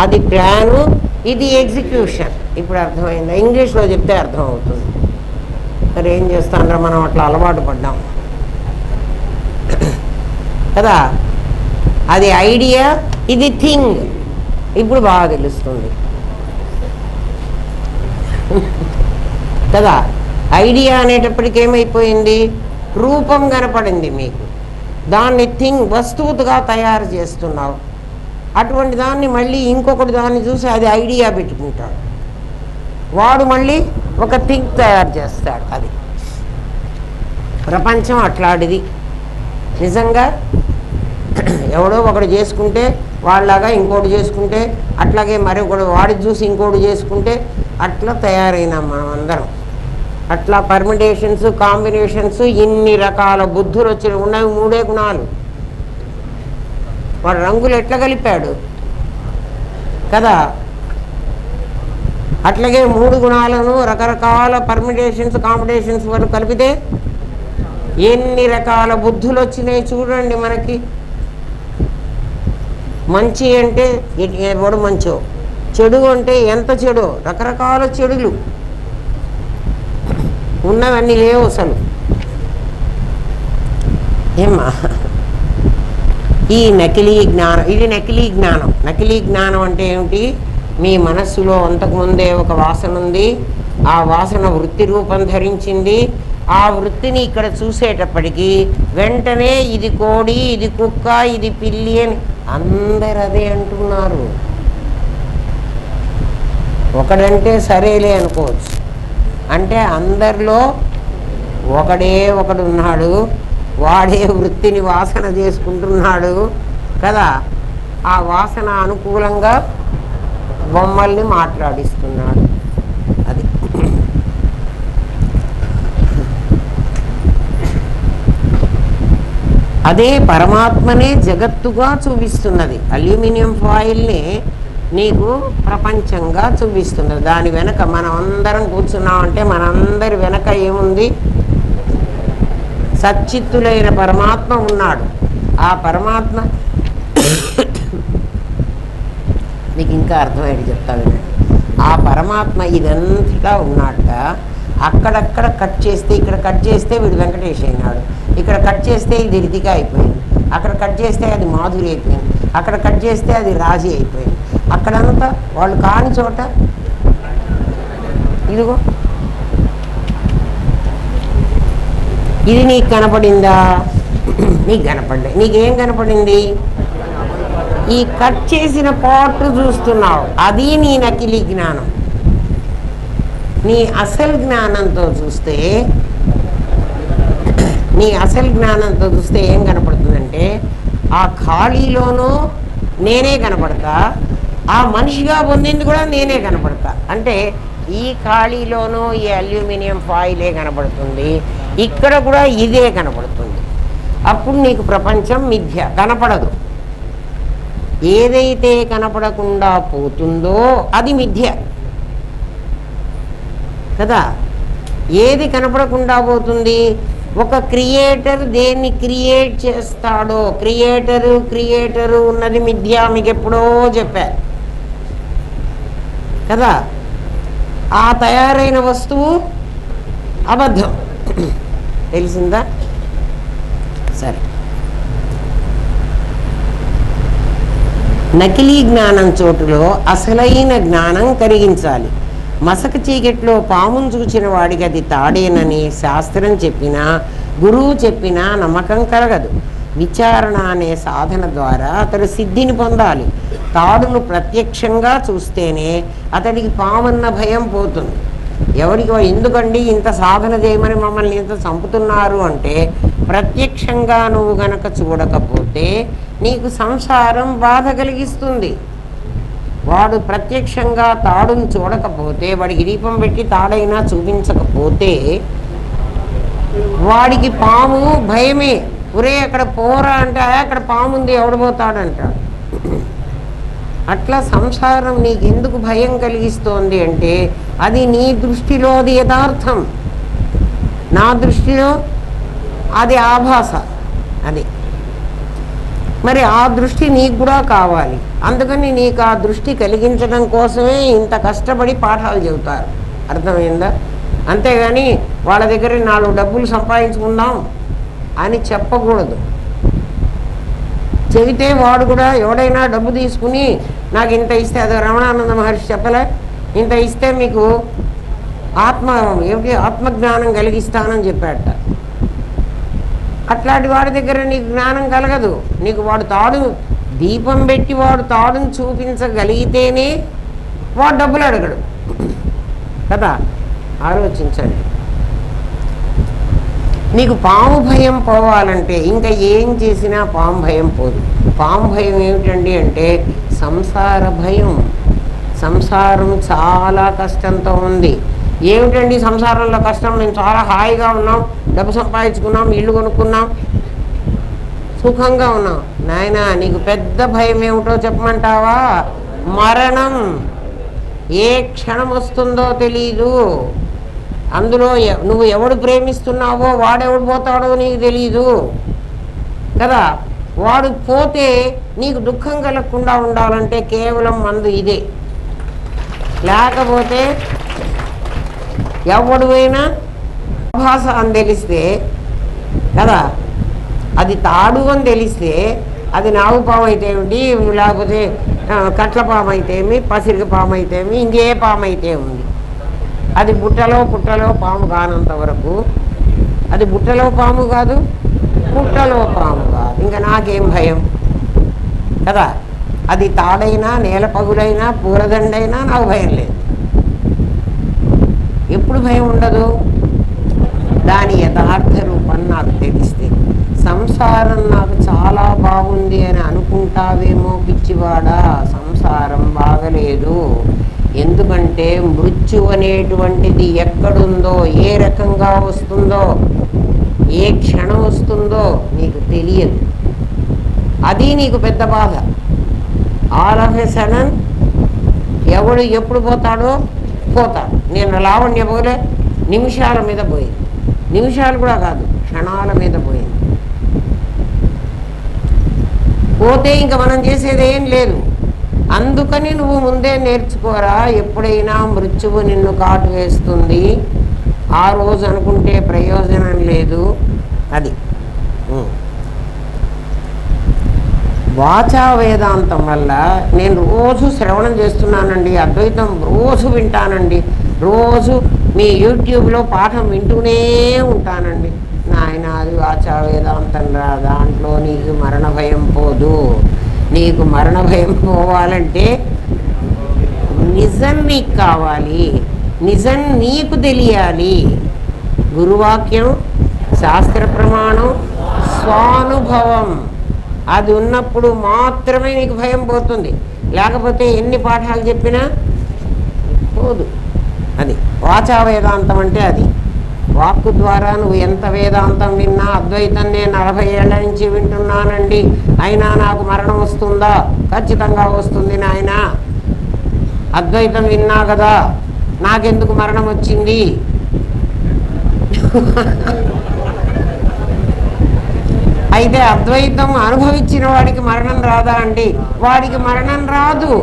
అది ప్లాను, ఇది ఎగ్జిక్యూషన్. ఇప్పుడు అర్థమైందా? ఇంగ్లీష్లో చెప్తే అర్థమవుతుంది. మరి ఏం చేస్తానరా, మనం అట్లా అలవాటు పడ్డాం కదా. అది ఐడియా, ఇది థింగ్. ఇప్పుడు బాగా తెలుస్తుంది కదా. ఐడియా అనేటప్పటికి ఏమైపోయింది? రూపం కనపడింది మీకు. దాన్ని థింగ్, వస్తువుగా తయారు చేస్తున్నావు. అటువంటి దాన్ని మళ్ళీ ఇంకొకటి దాన్ని చూసి అది ఐడియా పెట్టుకుంటాడు. వాడు మళ్ళీ ఒక థింగ్ తయారు చేస్తాడు. అది ప్రపంచం అట్లాంటిది. నిజంగా ఎవడో ఒకడు చేసుకుంటే వాళ్ళలాగా ఇంకోటి చేసుకుంటే, అట్లాగే మరొకడు వాడి చూసి ఇంకోటి చేసుకుంటే, అట్లా తయారైనాం మనం అందరం. అట్లా పర్మిటేషన్స్, కాంబినేషన్స్, ఇన్ని రకాల బుద్ధులు వచ్చి ఉన్నవి 3 గుణాలు. వాడు రంగులు ఎట్లా కలిపాడు కదా. అట్లాగే 3 గుణాలను రకరకాల పర్మిటేషన్స్, కాంబినేషన్స్ వరకు కలిపితే ఎన్ని రకాల బుద్ధులు వచ్చినాయి చూడండి మనకి. మంచి అంటే ఎవడు మంచో, చెడు అంటే ఎంత చెడో, రకరకాల చెడులు ఉన్నవన్నీ లేవు అసలు. ఏమ్మా, ఈ నకిలీ జ్ఞానం, ఇది నకిలీ జ్ఞానం. నకిలీ జ్ఞానం అంటే ఏమిటి? మీ మనస్సులో అంతకుముందే ఒక వాసన ఉంది, ఆ వాసన వృత్తి రూపం ధరించింది. ఆ వృత్తిని ఇక్కడ చూసేటప్పటికీ వెంటనే ఇది కోడి, ఇది కుక్క, ఇది పిల్లి అని అందరు అదే అంటున్నారు. ఒకడంటే సరేలే అనుకోవచ్చు. అంటే అందరిలో ఒకడు ఉన్నాడు, వాడే వృత్తిని వాసన చేసుకుంటున్నాడు కదా. ఆ వాసన అనుకూలంగా బొమ్మల్ని మాట్లాడిస్తున్నాడు. అది అదే పరమాత్మనే జగత్తుగా చూపిస్తున్నది. అల్యూమినియం ఫాయిల్ని నీకు ప్రపంచంగా చూపిస్తున్నది. దాని వెనక మనం అందరం కూర్చున్నామంటే మనందరి వెనక ఏముంది? సచ్చిత్తులైన పరమాత్మ ఉన్నాడు. ఆ పరమాత్మ మీకు ఇంకా అర్థమయ్యేది చెప్తా వినండి. ఆ పరమాత్మ ఇదంతటా ఉన్నాక అక్కడక్కడ కట్ చేస్తే, ఇక్కడ కట్ చేస్తే వీడు వెంకటేష్ అయినాడు, ఇక్కడ కట్ చేస్తే ఇది రితిక అయిపోయింది, అక్కడ కట్ చేస్తే అది మాధురి అయిపోయింది, అక్కడ కట్ చేస్తే అది రాజీ అయిపోయింది. అక్కడంతా వాళ్ళు కాని చోట ఇదిగో ఇది నీకు కనపడిందా? నీకు కనపడలే. నీకేం కనపడింది? ఈ కట్ చేసిన పార్ట్ చూస్తున్నావు, అది నీ నకిలీ జ్ఞానం. నీ అసలు జ్ఞానంతో చూస్తే ఏం కనపడుతుందంటే ఆ ఖాళీలోనూ నేనే కనపడతా, ఆ మనిషిగా పొందింది కూడా నేనే కనపడతా. అంటే ఈ ఖాళీలోనూ ఈ అల్యూమినియం ఫాయిలే కనపడుతుంది, ఇక్కడ కూడా ఇదే కనపడుతుంది. అప్పుడు నీకు ప్రపంచం మిథ్య, కనపడదు. ఏదైతే కనపడకుండా పోతుందో అది మిథ్య కదా. ఏది కనపడకుండా పోతుంది? ఒక క్రియేటర్ దేన్ని క్రియేట్ చేస్తాడో, క్రియేటరు ఉన్నది మిథ్య. మీకు ఎప్పుడో చెప్పా కదా. ఆ తయారైన వస్తువు అబద్ధం. తెలిసిందా? సరే, నకిలీ జ్ఞానం చోటులో అసలైన జ్ఞానం కలిగించాలి. మసక చీకట్లో పామును చూచిన వాడికి అది తాడేనని శాస్త్రం చెప్పినా, గురువు చెప్పినా నమ్మకం కలగదు. విచారణ అనే సాధన ద్వారా అతడు సిద్ధిని పొందాలి. తాడును ప్రత్యక్షంగా చూస్తేనే అతడికి పామన్న భయం పోతుంది. ఎవరికి ఎందుకండి ఇంత సాధన చేయమని మమ్మల్ని ఇంత చంపుతున్నారు అంటే, ప్రత్యక్షంగా నువ్వు గనక చూడకపోతే నీకు సంసారం బాధ కలిగిస్తుంది. వాడు ప్రత్యక్షంగా తాడును చూడకపోతే, వాడికి దీపం పెట్టి తాడైనా చూపించకపోతే వాడికి పాము భయమే. ఒరే అక్కడ పోరా అంటే అక్కడ పాము ఉంది, ఎవడబోతాడంటాడు. అట్లా సంసారం నీకు ఎందుకు భయం కలిగిస్తోంది అంటే అది నీ దృష్టిలో అది యథార్థం, నా దృష్టిలో అది ఆభాస. అది మరి ఆ దృష్టి నీకు కూడా కావాలి. అందుకని నీకు ఆ దృష్టి కలిగించడం కోసమే ఇంత కష్టపడి పాఠాలు చెబుతారు. అర్థమైందా? అంతేగాని వాళ్ళ దగ్గర 4 డబ్బులు సంపాదించుకుందాం అని చెప్పకూడదు. చెబితే వాడు కూడా ఎవడైనా డబ్బు తీసుకుని నాకు ఇంత ఇస్తే, అది రమణానంద మహర్షి చెప్పలే, ఇంత ఇస్తే మీకు ఆత్మజ్ఞానం కలిగిస్తానని చెప్పాడట. అట్లాంటి వాడి దగ్గర నీకు జ్ఞానం కలగదు. నీకు వాడు తాడు దీపం పెట్టి వాడు తాడును చూపించగలిగితేనే వాడు డబ్బులు అడగడు కదా. ఆలోచించండి. నీకు పాము భయం పోవాలంటే ఇంకా ఏం చేసినా పాము భయం పోదు. పాము భయం ఏమిటండి అంటే సంసార భయం. సంసారం చాలా కష్టంతో ఉంది. ఏమిటండి సంసారంలో కష్టం? మేము చాలా హాయిగా ఉన్నాం, డబ్బు సంపాదించుకున్నాం, ఇల్లు కొనుక్కున్నాం, సుఖంగా ఉన్నాం. నాయనా నీకు పెద్ద భయం ఏమిటో చెప్పమంటావా? మరణం. ఏ క్షణం వస్తుందో తెలీదు. అందులో నువ్వు ఎవడు ప్రేమిస్తున్నావో వాడెవడు పోతాడో నీకు తెలీదు కదా. వాడు పోతే నీకు దుఃఖం కలగకుండా ఉండాలంటే కేవలం మందు ఇదే. లేకపోతే ఎవడు పోయినా ఆభాస అని తెలిస్తే కదా, అది తాడు అని తెలిస్తే అది నాగు పాము అయితే ఏమిటి, లేకపోతే కట్ల పాము అయితే ఏమి, పసిరిక పాము అయితే ఏమి, ఇంకే పాము అయితే ఉంది. అది పుట్టలో పాము కానంత వరకు అది బుట్టలో పాము కాదు, పుట్టలో పాము కాదు. ఇంకా నాకేం భయం కదా. అది తాడైనా, నేల పగులైనా, పూలదండైనా నాకు భయం లేదు. ఎప్పుడు భయం ఉండదు? దాని యథార్థ రూపం నాకు తెలిస్తే. సంసారం నాకు చాలా బాగుంది అని అనుకుంటే అంటావేమో పిచ్చివాడా, సంసారం బాగలేదు. ఎందుకంటే మృత్యు అనేటువంటిది ఎక్కడుందో, ఏ రకంగా వస్తుందో, ఏ క్షణం వస్తుందో నీకు తెలియదు. అది నీకు పెద్ద బాధ. ఆల్ ఆఫ్ ఎ సడన్ ఎవడు ఎప్పుడు పోతాడో పోతాడు. నేను లావణ్య పోలే, నిమిషాల మీద పోయింది. నిమిషాలు కూడా కాదు, క్షణాల మీద పోయింది. పోతే ఇంకా మనం చేసేది ఏం లేదు. అందుకని నువ్వు ముందే నేర్చుకోరా. ఎప్పుడైనా మృత్యువు నిన్ను కాటు వేస్తుంది, ఆ రోజు అనుకుంటే ప్రయోజనం లేదు. అది వాచా వేదాంతం వల్ల నేను రోజు శ్రవణం చేస్తున్నానండి, అద్వైతం రోజు వింటానండి, రోజు మీ యూట్యూబ్లో పాఠం వింటూనే ఉంటానండి. నాయన అది వాచా వేదాంతం రా, దాంట్లో నీకు మరణ భయం పోదు. నీకు మరణ భయం పోవాలంటే నిజం నీకు కావాలి, నిజం నీకు తెలియాలి. గురువాక్యం, శాస్త్ర ప్రమాణం, స్వానుభవం అది ఉన్నప్పుడు మాత్రమే నీకు భయం పోతుంది. లేకపోతే ఎన్ని పాఠాలు చెప్పినా పోదు. అది వాచా వేదాంతం అంటే అది. వాక్కు ద్వారా నువ్వు ఎంత వేదాంతం విన్నా, అద్వైతం నేను 40 ఏళ్ల నుంచి వింటున్నానండి, అయినా నాకు మరణం వస్తుందా? ఖచ్చితంగా వస్తుంది నాయన. అద్వైతం విన్నా కదా, నాకెందుకు మరణం వచ్చింది? అయితే అద్వైతం అనుభవించిన వాడికి మరణం రాదా అండి? వాడికి మరణం రాదు.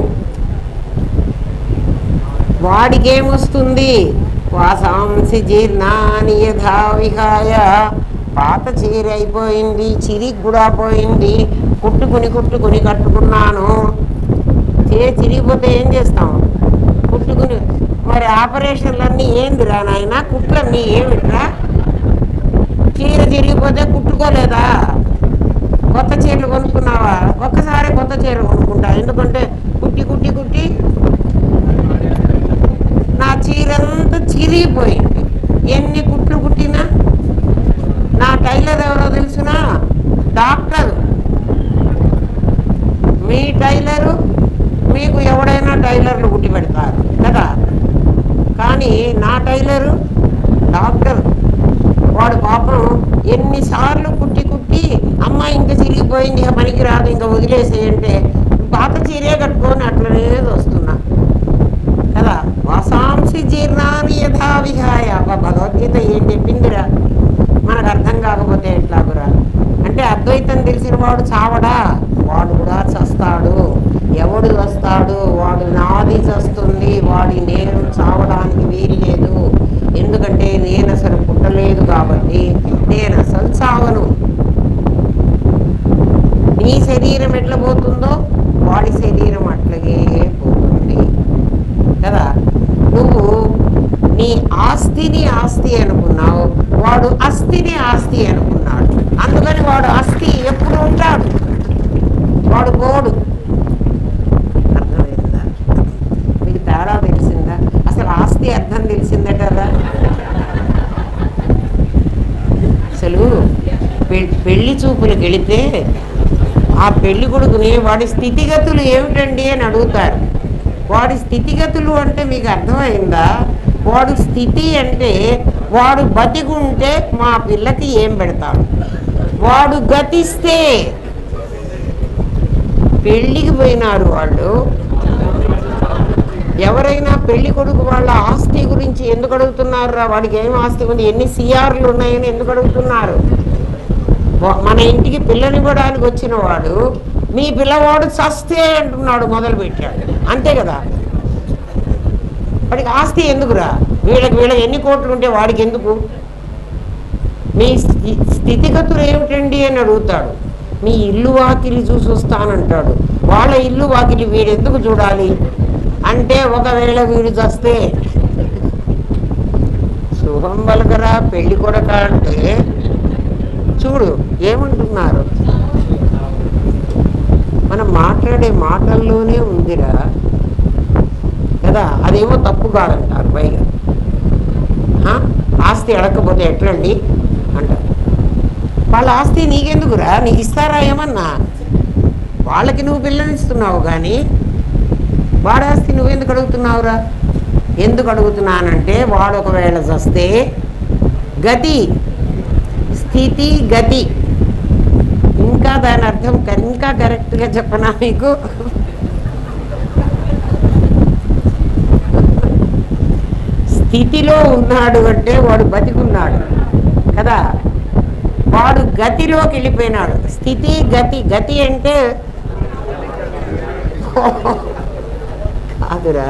వాడికి ఏమొస్తుంది? వాసాంసి జీర్ణాని యథా విహాయ. పాత చీర అయిపోయింది, చిరిగి కూడా పోయింది, కుట్టుకుని కట్టుకున్నాను. చిరిగిపోతే ఏం చేస్తాం? కుట్టుకుని. మరి ఆపరేషన్లన్నీ ఏందిరా నాయన? కుట్లన్నీ ఏమిట్రా? చీర చిరిగిపోతే కుట్టుకోలేదా? కొత్త చీరలు కొనుక్కున్నావా? ఒక్కసారి కొత్త చీర కొనుక్కుంటా. ఎందుకంటే కుట్టి నా చీరంతా చిరిగిపోయింది. ఎన్ని కుట్లు కుట్టినా. నా టైలర్ ఎవరో తెలుసునా? డాక్టర్. మీ టైలరు మీకు ఎవడైనా టైలర్లు కుట్టి పెడతారు కదా, కానీ నా టైలరు డాక్టర్. వాడు పాపం ఎన్నిసార్లు కుట్టి అమ్మ ఇంకా చిరిగిపోయింది, ఇక పనికి రాదు, ఇంకా వదిలేసేయంటే పాత చీరే కట్టుకొని అట్లనే వస్తున్నా కదా. వాసాంసి జీర్ణాని యథా విహాయ. భగవద్గీత ఏం చెప్పిందిరా? మనకు అర్థం కాకపోతే ఎట్లాగురా? అంటే అద్వైతం తెలిసిన వాడు చావడా? వాడు కూడా చస్తాడు. ఎవడు చస్తాడు? వాడు నాది చస్తుంది, వాడి నేను చావడానికి వీల్లేదు. ఎందుకంటే నేను అసలు పుట్టలేదు కాబట్టి నేను అసలు చావను. నీ శరీరం ఎట్లా పోతుందో వాడి శరీరం అట్లాగే పోతుంది కదా. నువ్వు నీ ఆస్తిని ఆస్తి అనుకున్నావు, వాడు అస్థిని ఆస్తి అనుకున్నాడు. అందుకని వాడు అస్థి ఎప్పుడు ఉంటాడు, వాడు పోడు. అర్థమైందా? మీకు తేడా తెలిసిందా? అసలు ఆస్తి అర్థం తెలిసిందటరా? అసలు పెళ్లి చూపులకు వెళితే ఆ పెళ్లి కొడుకుని వాడి స్థితిగతులు ఏమిటండి అని అడుగుతారు. వాడి స్థితిగతులు అంటే మీకు అర్థమైందా? వాడు స్థితి అంటే వాడు బతికుంటే మా పిల్లకి ఏం పెడతాడు, వాడు గతిస్తే. పెళ్ళికి పోయినారు వాళ్ళు. ఎవరైనా పెళ్లి కొడుకు వాళ్ళ ఆస్తి గురించి ఎందుకు అడుగుతున్నారు? వాడికి ఏం ఆస్తి ఉంది, ఎన్ని సిఆర్లు ఉన్నాయని ఎందుకు అడుగుతున్నారు? మన ఇంటికి పిల్లనివ్వడానికి వచ్చిన వాడు మీ పిల్లవాడు చస్తే అంటున్నాడు, మొదలుపెట్టాడు. అంతే కదా. వాడికి ఆస్తి ఎందుకురా? వీళ్ళకి ఎన్ని కోట్లు ఉంటే వాడికి ఎందుకు? మీ స్థితిగతులు ఏమిటండి అని అడుగుతాడు. మీ ఇల్లు వాకిలి చూసి వస్తానంటాడు. వాళ్ళ ఇల్లు వాకిలి వీడెందుకు చూడాలి అంటే, ఒకవేళ వీడు చస్తే శుభం పలకరా పెళ్లి కొడక అంటే చూడు ఏమంటున్నారు. మనం మాట్లాడే మాటల్లోనే ఉందిరా కదా. అదేమో తప్పు కాదంటారు పైగా. ఆస్తి అడగకపోతే ఎట్లండి అంటారు. వాళ్ళ ఆస్తి నీకెందుకురా? నీకు ఇస్తారా ఏమన్నా? వాళ్ళకి నువ్వు పిల్లనిస్తున్నావు కానీ వాడాస్తి నువ్వెందుకు అడుగుతున్నావురా? ఎందుకు అడుగుతున్నానంటే వాడు ఒకవేళ చస్తే గతి, స్థితి, గతి. ఇంకా దాని అర్థం ఇంకా కరెక్ట్గా చెప్పనా మీకు? స్థితిలో ఉన్నాడు అంటే వాడు బతికున్నాడు కదా, వాడు గతిలోకి వెళ్ళిపోయినాడు. స్థితి, గతి. గతి అంటే కాదురా,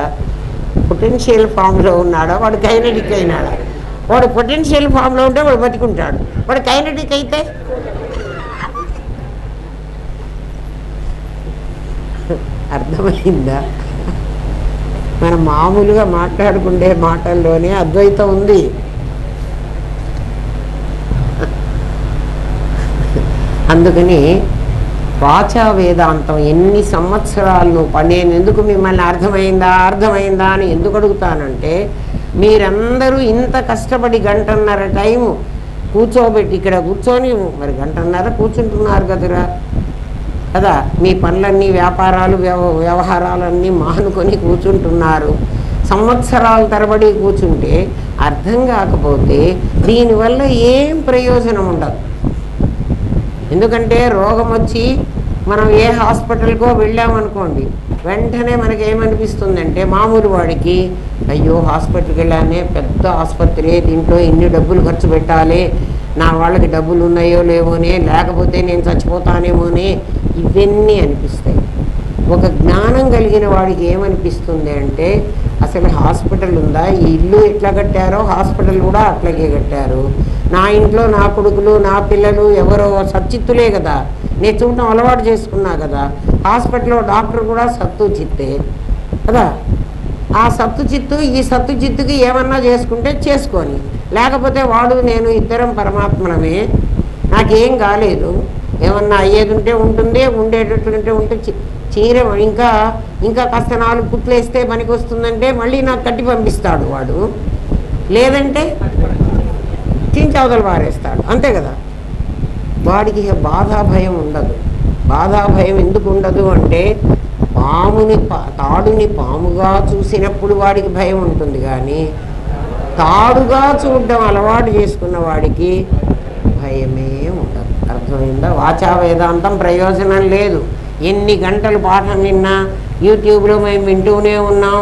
పొటెన్షియల్ ఫామ్లో ఉన్నాడా వాడు కైనటిక్ అయినాడా? వాడు పొటెన్షియల్ ఫామ్లో ఉంటే వాడు బతికుంటాడు, వాడు కైనటిక్ అయితే అర్థమైందా? మనం మామూలుగా మాట్లాడుకునే మాటల్లోనే అద్వైతం ఉంది. అందుకని వాచా వేదాంతం ఎన్ని సంవత్సరాలు నువ్వు నేను ఎందుకు మిమ్మల్ని అర్థమైందా అని ఎందుకు అడుగుతానంటే, మీరందరూ ఇంత కష్టపడి గంటన్నర టైము కూర్చోబెట్టి ఇక్కడ కూర్చొని మరి గంటన్నర కూర్చుంటున్నారు కదరా కదా, మీ పనులన్నీ వ్యాపారాలు వ్యవహారాలన్నీ మానుకొని కూర్చుంటున్నారు. సంవత్సరాల తరబడి కూర్చుంటే అర్థం కాకపోతే దీనివల్ల ఏం ప్రయోజనం ఉండదు. ఎందుకంటే రోగం వచ్చి మనం ఏ హాస్పిటల్కో వెళ్ళామనుకోండి, వెంటనే మనకేమనిపిస్తుందంటే మామూలు వాడికి అయ్యో హాస్పిటల్కి వెళ్ళానే, పెద్ద ఆసుపత్రి, దీంట్లో ఇన్ని డబ్బులు ఖర్చు పెట్టాలి, నా వాళ్ళకి డబ్బులు ఉన్నాయో లేవోనే, లేకపోతే నేను చచ్చిపోతానేమోనే, ఇవన్నీ అనిపిస్తాయి. ఒక జ్ఞానం కలిగిన వాడికి ఏమనిపిస్తుంది అంటే అసలు హాస్పిటల్ ఉందా, ఈ ఇల్లు ఎట్లా కట్టారో హాస్పిటల్ కూడా అట్లాగే కట్టారు, నా ఇంట్లో నా కొడుకులు నా పిల్లలు ఎవరో సచ్చిత్తులే కదా, నేను చూడటం అలవాటు చేసుకున్నా కదా, హాస్పిటల్లో డాక్టర్ కూడా సత్తు చిత్తే కదా, ఆ సత్తు చిత్తు ఈ సత్తు చిత్తుకి ఏమన్నా చేసుకుంటే చేసుకొని, లేకపోతే వాడు నేను ఇద్దరం పరమాత్మనమే, నాకేం కాలేదు, ఏమన్నా అయ్యేది ఉంటే ఉంటుంది, ఉండేటట్టుంటే ఉంటే చీర ఇంకా కాస్త 4 కుట్లు వేస్తే పనికి వస్తుందంటే మళ్ళీ నాకు కట్టి పంపిస్తాడు వాడు, లేదంటే చించవతలు పారేస్తాడు, అంతే కదా. వాడికి బాధా భయం ఉండదు. బాధా భయం ఎందుకు ఉండదు అంటే తాడుని పాముగా చూసినప్పుడు వాడికి భయం ఉంటుంది, కానీ తాడుగా చూడడం అలవాటు చేసుకున్న వాడికి భయమే ఉండదు. అర్థమైందా? వాచా వేదాంతం ప్రయోజనం లేదు. ఎన్ని గంటలు పాఠం విన్నా, యూట్యూబ్లో మేము వింటూనే ఉన్నాం,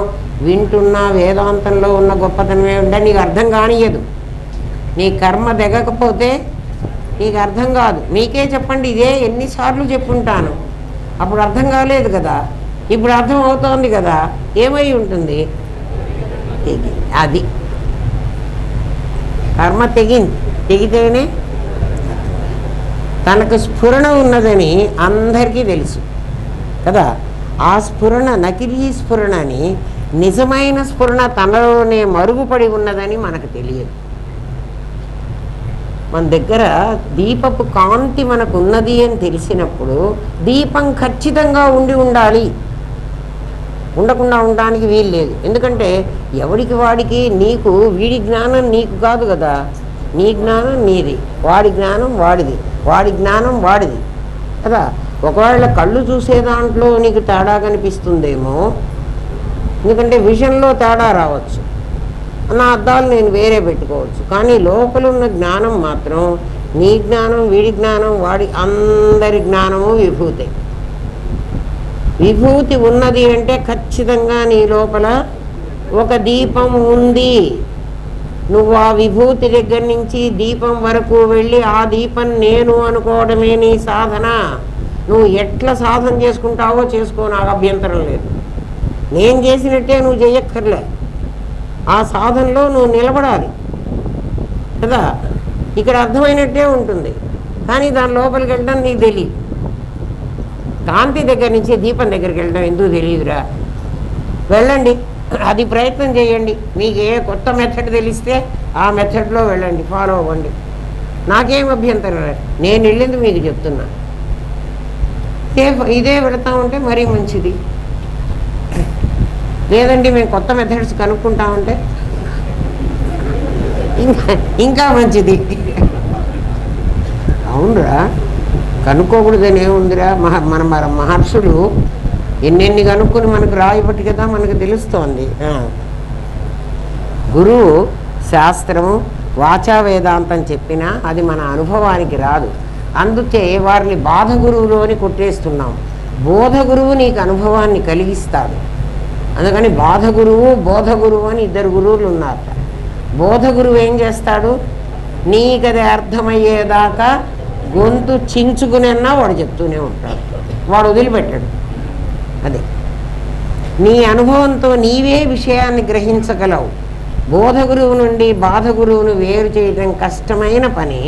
వింటున్నా వేదాంతంలో ఉన్న గొప్పతనమే ఉంటే నీకు అర్థం కానియదు. నీ కర్మ దిగకపోతే నీకు అర్థం కాదు. మీకే చెప్పండి, ఇదే ఎన్నిసార్లు చెప్పుంటాను, అప్పుడు అర్థం కాలేదు కదా, ఇప్పుడు అర్థం అవుతోంది కదా, ఏమై ఉంటుంది? అది కర్మ తెగితేనే తనకు స్ఫురణ ఉన్నదని అందరికీ తెలుసు కదా. ఆ స్ఫురణ నకిలీ స్ఫురణని, నిజమైన స్ఫురణ తనలోనే మరుగుపడి ఉన్నదని మనకు తెలియదు. మన దగ్గర దీపపు కాంతి మనకు ఉన్నది అని తెలిసినప్పుడు దీపం ఖచ్చితంగా ఉండాలి, ఉండకుండా ఉండడానికి వీలు లేదు. ఎందుకంటే ఎవడికి వాడికి, నీకు వీడి జ్ఞానం నీకు కాదు కదా, నీ జ్ఞానం నీది, వాడి జ్ఞానం వాడిది, వాడి జ్ఞానం వాడిది కదా. ఒకవేళ కళ్ళు చూసే దాంట్లో నీకు తేడా కనిపిస్తుందేమో, ఎందుకంటే విజన్లో తేడా రావచ్చు, నా అద్దాలు నేను వేరే పెట్టుకోవచ్చు, కానీ లోపల ఉన్న జ్ఞానం మాత్రం నీ జ్ఞానం, వీడి జ్ఞానం, వాడి అందరి జ్ఞానము విభూతి. విభూతి ఉన్నది అంటే ఖచ్చితంగా నీ లోపల ఒక దీపం ఉంది. నువ్వు ఆ విభూతి దగ్గర నుంచి దీపం వరకు వెళ్ళి ఆ దీపం నేను అనుకోవడమే నీ సాధన. నువ్వు ఎట్లా సాధన చేసుకుంటావో చేసుకో, నాకు అభ్యంతరం లేదు. నేను చేసినట్టే నువ్వు చేయక్కర్లే, ఆ సాధనలో నువ్వు నిలబడాలి కదా. ఇక్కడ అర్థమైనట్టే ఉంటుంది, కానీ దాని లోపలికి వెళ్ళడం నీకు తెలియదు. కాంతి దగ్గర నుంచి దీపం దగ్గరికి వెళ్ళడం ఎందుకు తెలియదురా? వెళ్ళండి, అది ప్రయత్నం చేయండి. మీకు ఏ కొత్త మెథడ్ తెలిస్తే ఆ మెథడ్లో వెళ్ళండి, ఫాలో అవ్వండి, నాకేం అభ్యంతరం లేదు. నేను వెళ్ళింది మీకు చెప్తున్నా. ఇదే పెడతామంటే మరీ మంచిది, లేదండి మేము కొత్త మెథడ్స్ కనుక్కుంటామంటే ఇంకా మంచిది. అవునరా, కనుక్కోకూడదని ఏముందిరా? మన మహర్షులు ఎన్నెన్ని కనుక్కొని మనకు రాయబట్టి కదా మనకు తెలుస్తోంది. గురువు శాస్త్రము వాచా వేదాంతం చెప్పినా అది మన అనుభవానికి రాదు. అందుకే వారిని బాధ గురువులోని కొట్టేస్తున్నాం. బోధ గురువు నీకు అనుభవాన్ని కలిగిస్తాడు. అందుకని బాధ గురువు బోధ గురువు అని ఇద్దరు గురువులు ఉన్నారట. బోధ గురువు ఏం చేస్తాడు? నీకది అర్థమయ్యేదాకా గొంతు చించుకునేన్నా వాడు చెప్తూనే ఉంటాడు, వాడు వదిలిపెట్టాడు. అదే నీ అనుభవంతో నీవే విషయాన్ని గ్రహించగలవు. బోధ గురువు నుండి బాధ గురువును వేరు చేయడం కష్టమైన పని.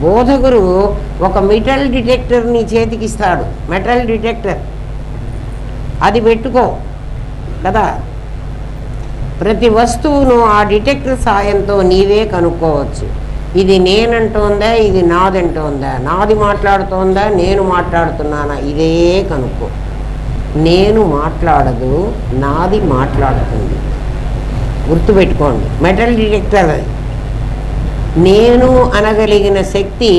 బోధ గురువు ఒక మెటల్ డిటెక్టర్ నీ చేతికి ఇస్తాడు. మెటల్ డిటెక్టర్ అది పెట్టుకో కదా. ప్రతి వస్తువును ఆ డిటెక్టర్ సాయంతో నీవే కనుక్కోవచ్చు. ఇది నేనంటోందా, ఇది నాదంటోందా, నాది మాట్లాడుతోందా, నేను మాట్లాడుతున్నానా, ఇదే కనుక్కో. నేను మాట్లాడదు, నాది మాట్లాడుతుంది. గుర్తుపెట్టుకోండి, మెటల్ డిటెక్టర్ అది. నేను అనగలిగిన శక్తి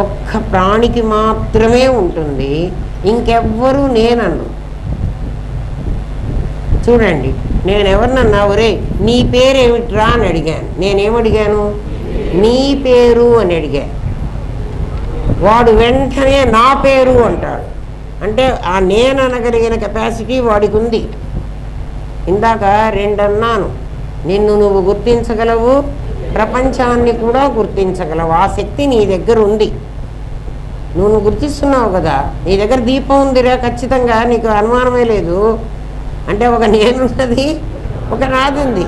ఒక్క ప్రాణికి మాత్రమే ఉంటుంది, ఇంకెవ్వరూ నేనన్ను. చూడండి, నేనెవరినన్నా ఒరే నీ పేరేమిట్రా అని అడిగాను. నేనేమడిగాను? నీ పేరు అని అడిగా. వాడు వెంటనే నా పేరు అంటాడు. అంటే ఆ నేను అనగలిగిన కెపాసిటీ వాడికి ఉంది. ఇందాక రెండన్నాను, నిన్ను నువ్వు గుర్తించగలవు, ప్రపంచాన్ని కూడా గుర్తించగలవు. ఆ శక్తి నీ దగ్గర ఉంది. నువ్వు గుర్తిస్తున్నావు కదా. నీ దగ్గర దీపం ఉందిరా, ఖచ్చితంగా నీకు అనుమానమే లేదు. అంటే ఒక నేనున్నది, ఒక నాది ఉంది.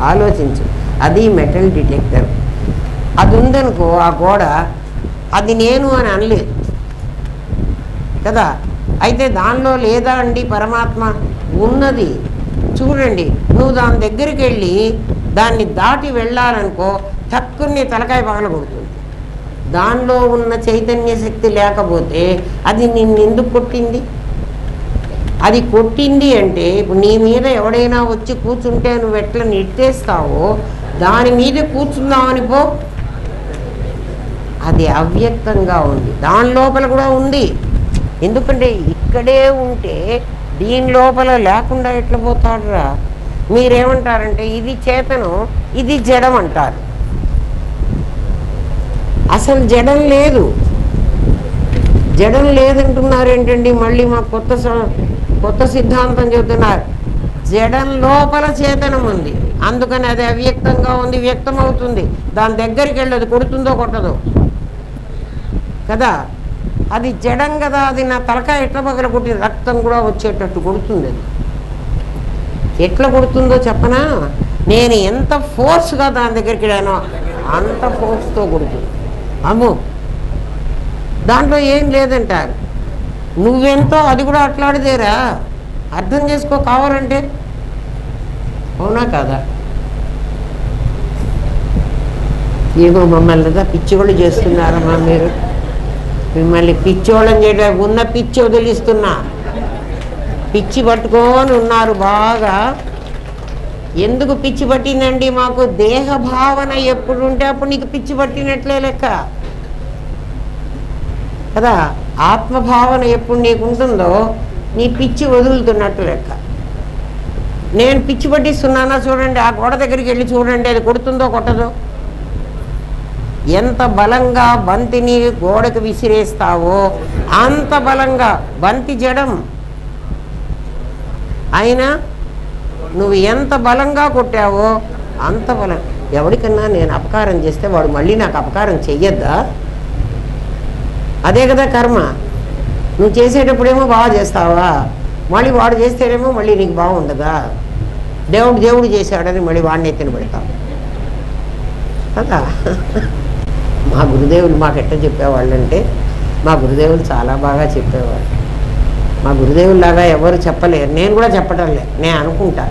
ఆలోచించు. అది మెటల్ డిటెక్టర్. అది ఉందనుకో ఆ గోడ, అది నేను అని అనలేదు కదా. అయితే దానిలో లేదా అండి పరమాత్మ? ఉన్నది. చూడండి, నువ్వు దాని దగ్గరికి వెళ్ళి దాన్ని దాటి వెళ్ళాలనుకో, తక్కువని తలకాయ పగలగొడుతుంది. దానిలో ఉన్న చైతన్య శక్తి లేకపోతే అది నిన్ను ఎందుకు కొట్టింది? అది కొట్టింది అంటే ఇప్పుడు నీ మీద ఎవడైనా వచ్చి కూర్చుంటే నువ్వు ఎట్లా నెట్టేస్తావో దాని మీద కూర్చుందామని పో. అది అవ్యక్తంగా ఉంది, దాని లోపల కూడా ఉంది. ఎందుకంటే ఇక్కడే ఉంటే దీని లోపల లేకుండా ఎట్లా పోతాడురా? మీరేమంటారంటే ఇది చేతనం, ఇది జడం అంటారు. అసలు జడం లేదు. జడం లేదంటున్నారు ఏంటండి? మళ్ళీ మా కొత్త సిద్ధాంతం చెబుతున్నారు. జడం లోపల చేతనం ఉంది, అందుకని అది అవ్యక్తంగా ఉంది, వ్యక్తం అవుతుంది. దాని దగ్గరికి వెళ్ళదు, కొడుతుందో కొట్టదో కదా. అది జడం కదా. అది నా తలకాయ ఎట్లా పగల కొట్టి రక్తం కూడా వచ్చేటట్టు కొడుతుంది. అది ఎట్లా కొడుతుందో చెప్పనా? నేను ఎంత ఫోర్స్గా దాని దగ్గరికి వెళ్ళానో అంత ఫోర్స్తో కొడుతుంది. అమ్మో, దాంట్లో ఏం లేదంటారు. నువ్వెంతో అది కూడా అట్లాడిదేరా. అర్థం చేసుకో కావాలంటే. అవునా కాదా? ఏమో మమ్మల్ని పిచ్చివాళ్ళు చేస్తున్నారమ్మా మీరు. మిమ్మల్ని పిచ్చోళ్ళని చేయడం, ఉన్న పిచ్చి వదిలిస్తున్నా. పిచ్చి పట్టుకొని ఉన్నారు బాగా. ఎందుకు పిచ్చి పట్టిందండి? మాకు దేహ భావన ఎప్పుడు ఉంటే అప్పుడు నీకు పిచ్చి పట్టినట్లే లెక్క కదా. ఆత్మభావన ఎప్పుడు నీకు ఉంటుందో నీ పిచ్చి వదులుతున్నట్టు లెక్క. నేను పిచ్చి పట్టిస్తున్నానా చూడండి, ఆ గోడ దగ్గరికి వెళ్ళి చూడండి, అది కొడుతుందో కొట్టదో. ఎంత బలంగా బంతిని గోడకు విసిరేస్తావో అంత బలంగా. బంతి జడం అయినా నువ్వు ఎంత బలంగా కొట్టావో అంత బలం. ఎవరికన్నా నేను అపకారం చేస్తే వాడు మళ్ళీ నాకు అపకారం చెయ్యొద్దా? అదే కదా కర్మ. నువ్వు చేసేటప్పుడేమో బాగా చేస్తావా, మళ్ళీ వాడు చేస్తేనేమో మళ్ళీ నీకు బాగుండదా? దేవుడు చేశాడని మళ్ళీ వాడిని ఎత్తిన పెడతావు కదా. మా గురుదేవులు మాకు ఎట్లా చెప్పేవాళ్ళు అంటే, మా గురుదేవులు చాలా బాగా చెప్పేవాళ్ళు. మా గురుదేవుల్లాగా ఎవరు చెప్పలేరు, నేను కూడా చెప్పటం లేదు. నేను అనుకుంటా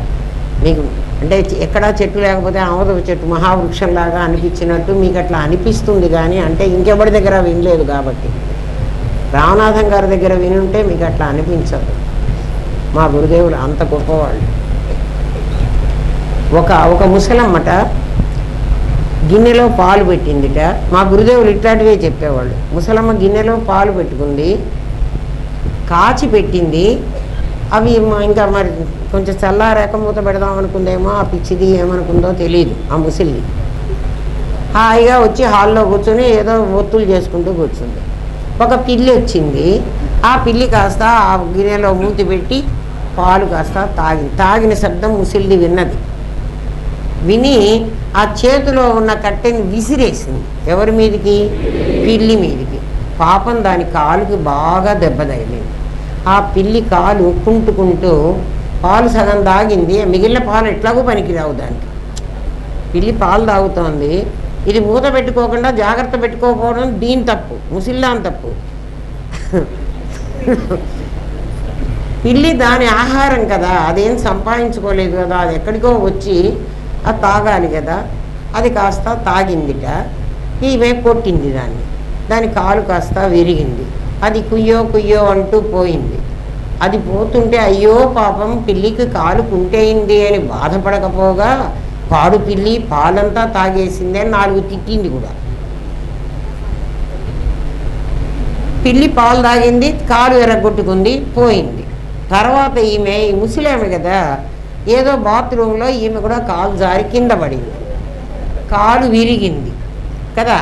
మీకు అంటే ఎక్కడా చెట్టు లేకపోతే ఆమోద చెట్టు మహావృక్షంలాగా అనిపించినట్టు మీకు అట్లా అనిపిస్తుంది. కానీ అంటే ఇంకెవరి దగ్గర వినలేదు కాబట్టి. రామనాథం గారి దగ్గర వినుంటే మీకు అట్లా అనిపించదు. మా గురుదేవులు అంత గొప్పవాళ్ళు. ఒక ముసలమ్మట గిన్నెలో పాలు పెట్టిందిట. మా గురుదేవులు ఇట్లాంటివే చెప్పేవాళ్ళు. ముసలమ్మ గిన్నెలో పాలు పెట్టుకుంది, కాచి పెట్టింది. అవి ఇంకా మరి కొంచెం చల్లారాక మూత పెడదాం అనుకుందేమో, ఆ పిచ్చిది ఏమనుకుందో తెలియదు. ఆ ముసలిది హాయిగా వచ్చి హాల్లో కూర్చొని ఏదో ఒత్తులు చేసుకుంటూ కూర్చుంది. ఒక పిల్లి వచ్చింది. ఆ పిల్లి కాస్త ఆ గిన్నెలో మూతి పెట్టి పాలు కాస్త తాగిన శబ్దం ముసలిది విన్నది. విని ఆ చేతిలో ఉన్న కట్టెని విసిరేసింది. ఎవరి మీదికి? పిల్లి మీదికి. పాపం దాని కాలుకి బాగా దెబ్బ తగిలింది. ఆ పిల్లి కాలు కుంటుకుంటూ పాలు సగం తాగింది. మిగిలిన పాలు ఎట్లాగో పనికిరావు దానికి. పిల్లి పాలు తాగుతోంది. ఇది మూత పెట్టుకోకుండా జాగ్రత్త పెట్టుకోకపోవడం దీని తప్పు, ముసిల్లాన్ తప్పు. పిల్లి దాని ఆహారం కదా, అదేం సంపాదించుకోలేదు కదా, అది ఎక్కడికో వచ్చి అది తాగాలి కదా. అది కాస్త తాగిందిట. ఈమె కొట్టింది దాన్ని. దాని కాలు కాస్త విరిగింది. అది కుయ్యో కుయ్యో అంటూ పోయింది. అది పోతుంటే అయ్యో పాపం పిల్లికి కాలు కుంటేయింది అని బాధపడకపోగా పాడు పిల్లి పాలంతా తాగేసింది అని 4 తిట్టింది కూడా. పిల్లి పాలు తాగింది, కాలు ఎరగొట్టుకుంది, పోయింది. తర్వాత ఈమె ముసలామె కదా, ఏదో బాత్రూంలో ఈమె కూడా కాలు జారి కింద పడింది. కాలు విరిగింది కదా.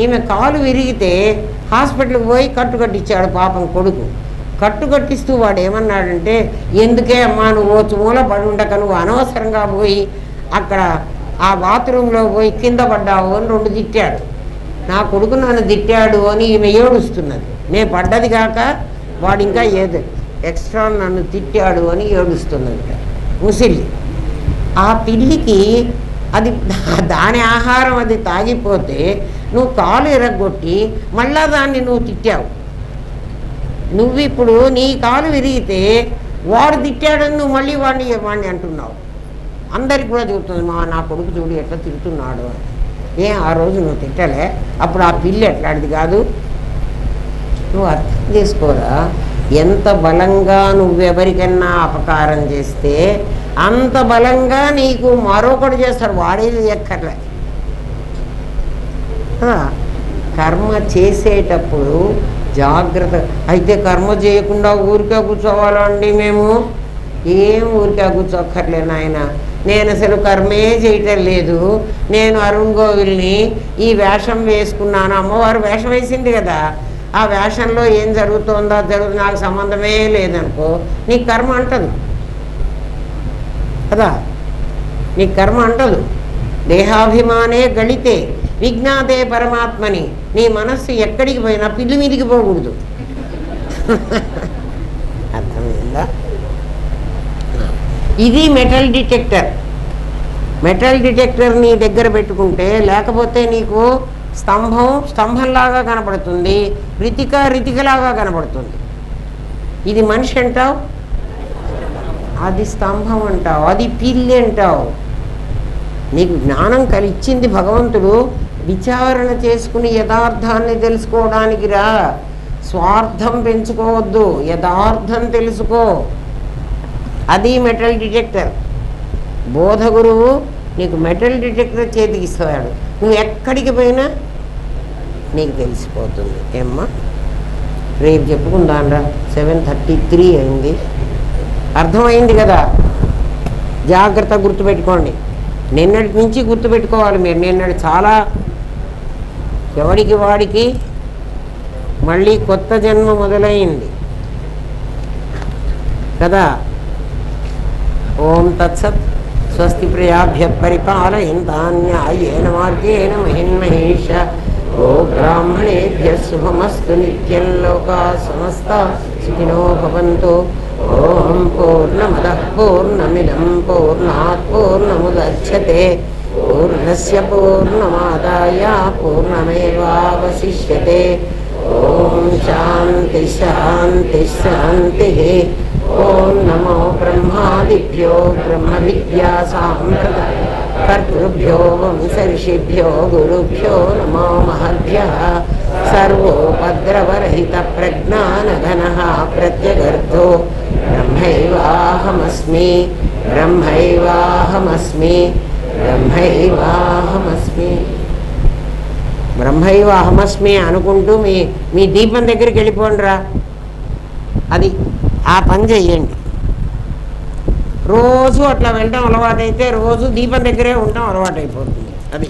ఈమె కాలు విరిగితే హాస్పిటల్కి పోయి కట్టుకట్టించాడు పాపం కొడుకు. కట్టుకట్టిస్తూ వాడు ఏమన్నాడంటే, ఎందుకే అమ్మా నువ్వు మూల పడి ఉండక నువ్వు అనవసరంగా పోయి అక్కడ ఆ బాత్రూంలో పోయి కింద పడ్డావు అని 2 తిట్టాడు. నా కొడుకు నన్ను తిట్టాడు అని ఈమె ఏడుస్తున్నది. నేను పడ్డది కాక వాడు ఇంకా ఏదో ఎక్స్ట్రా నన్ను తిట్టాడు అని ఏడుస్తున్నది ముసిలి. ఆ పిల్లికి అది దాని ఆహారం అది తాగిపోతే నువ్వు కాలు ఎరగొట్టి మళ్ళా దాన్ని నువ్వు తిట్టావు. నువ్వు ఇప్పుడు నీ కాలు విరిగితే వాడు తిట్టాడని నువ్వు మళ్ళీ వాడిని అంటున్నావు. అందరికి కూడా చెబుతుంది, నా కొడుకు చూడు ఎట్లా తిడుతున్నాడు అని. ఆ రోజు నువ్వు తిట్టలే, అప్పుడు ఆ పిల్లి ఎట్లాంటిది కాదు. నువ్వు అర్థం చేసుకోరా, ఎంత బలంగా నువ్వెవరికన్నా అపకారం చేస్తే అంత బలంగా నీకు మరొకటి చేస్తాడు. వాడేది ఎక్కర్లే. కర్మ చేసేటప్పుడు జాగ్రత్త. అయితే కర్మ చేయకుండా ఊరికే కూర్చోవాలండి మేము? ఏం ఊరికే కూర్చోక్కర్లే నాయన. నేను అసలు కర్మే చేయటం లేదు. నేను అరుణ్ గోవిల్ని ఈ వేషం వేసుకున్నాను. అమ్మవారు వేషం వేసింది కదా, ఆ వేషంలో ఏం జరుగుతుందో నాకు సంబంధమే లేదనుకో, నీకు కర్మ అంటదు కదా. నీకు కర్మ అంటదు. దేహాభిమానే గళితే విజ్ఞాతే పరమాత్మని. నీ మనస్సు ఎక్కడికి పోయినా పిల్లి మీదికి పోకూడదు. అర్థమైందా? ఇది మెటల్ డిటెక్టర్. మెటల్ డిటెక్టర్ నీ దగ్గర పెట్టుకుంటే, లేకపోతే నీకు స్తంభంలాగా కనపడుతుంది, రితికలాగా కనపడుతుంది. ఇది మనిషి అంటావు, అది స్తంభం అంటావు, అది పిల్లి అంటావు. నీకు జ్ఞానం కలిగించింది భగవంతుడు. విచారణ చేసుకుని యథార్థాన్ని తెలుసుకోవడానికి రా. స్వార్థం పెంచుకోవద్దు, యథార్థం తెలుసుకో. అది మెటల్ డిటెక్టర్. బోధ గురువు నీకు మెటల్ డిటెక్టర్ చేతికి ఇస్తాడు. నువ్వు ఎక్కడికి పోయినా నీకు తెలిసిపోతుంది. ఏమ్మా రేపు చెప్పుకుందాంరా. 7:33 అయింది. అర్థమైంది కదా? జాగ్రత్త గుర్తుపెట్టుకోండి. నిన్నటి నుంచి గుర్తుపెట్టుకోవాలి మీరు. నిన్నటి చాలా ఎవరికి వాడికి మళ్ళీ కొత్త జన్మ మొదలైంది కదా. ఓం తత్సత్. స్వస్తి ప్రజాభ్య పరిపాలయంతాం న్యాయేన మార్గేణ మహిన్మహేష. ఓ బ్రాహ్మణేభ్య శుభమస్తు నిత్యం. లోకా సమస్తా సుఖినో భవంతు. ఓం పూర్ణమదః పూర్ణమిదం పూర్ణాత్ పూర్ణముదచ్యతే. పూర్ణస్య పూర్ణమాదాయ పూర్ణమేవావశిష్యతే. ఓం శాంతి శాంతి శాంతి. ఓం నమో బ్రహ్మాదిభ్యో బ్రహ్మ విద్యా సాంప్రదాయ కర్తృభ్యో వంశర్షిభ్యో గురుభ్యో నమో మహద్భ్యః. సర్వోపద్రవరహిత ప్రజ్ఞానఘనః ప్రత్యగర్థో బ్రహ్మైవాహమస్మి. బ్రహ్మైవాహమస్మి. బ్రహ్మైవాహమస్మి అనుకుంటూ మీ దీపం దగ్గరికి వెళ్ళిపోండిరా. అది ఆ పని చెయ్యండి. రోజు అట్లా వెళ్ళడం అలవాటైతే రోజు దీపం దగ్గరే ఉండడం అలవాటైపోతుంది. అది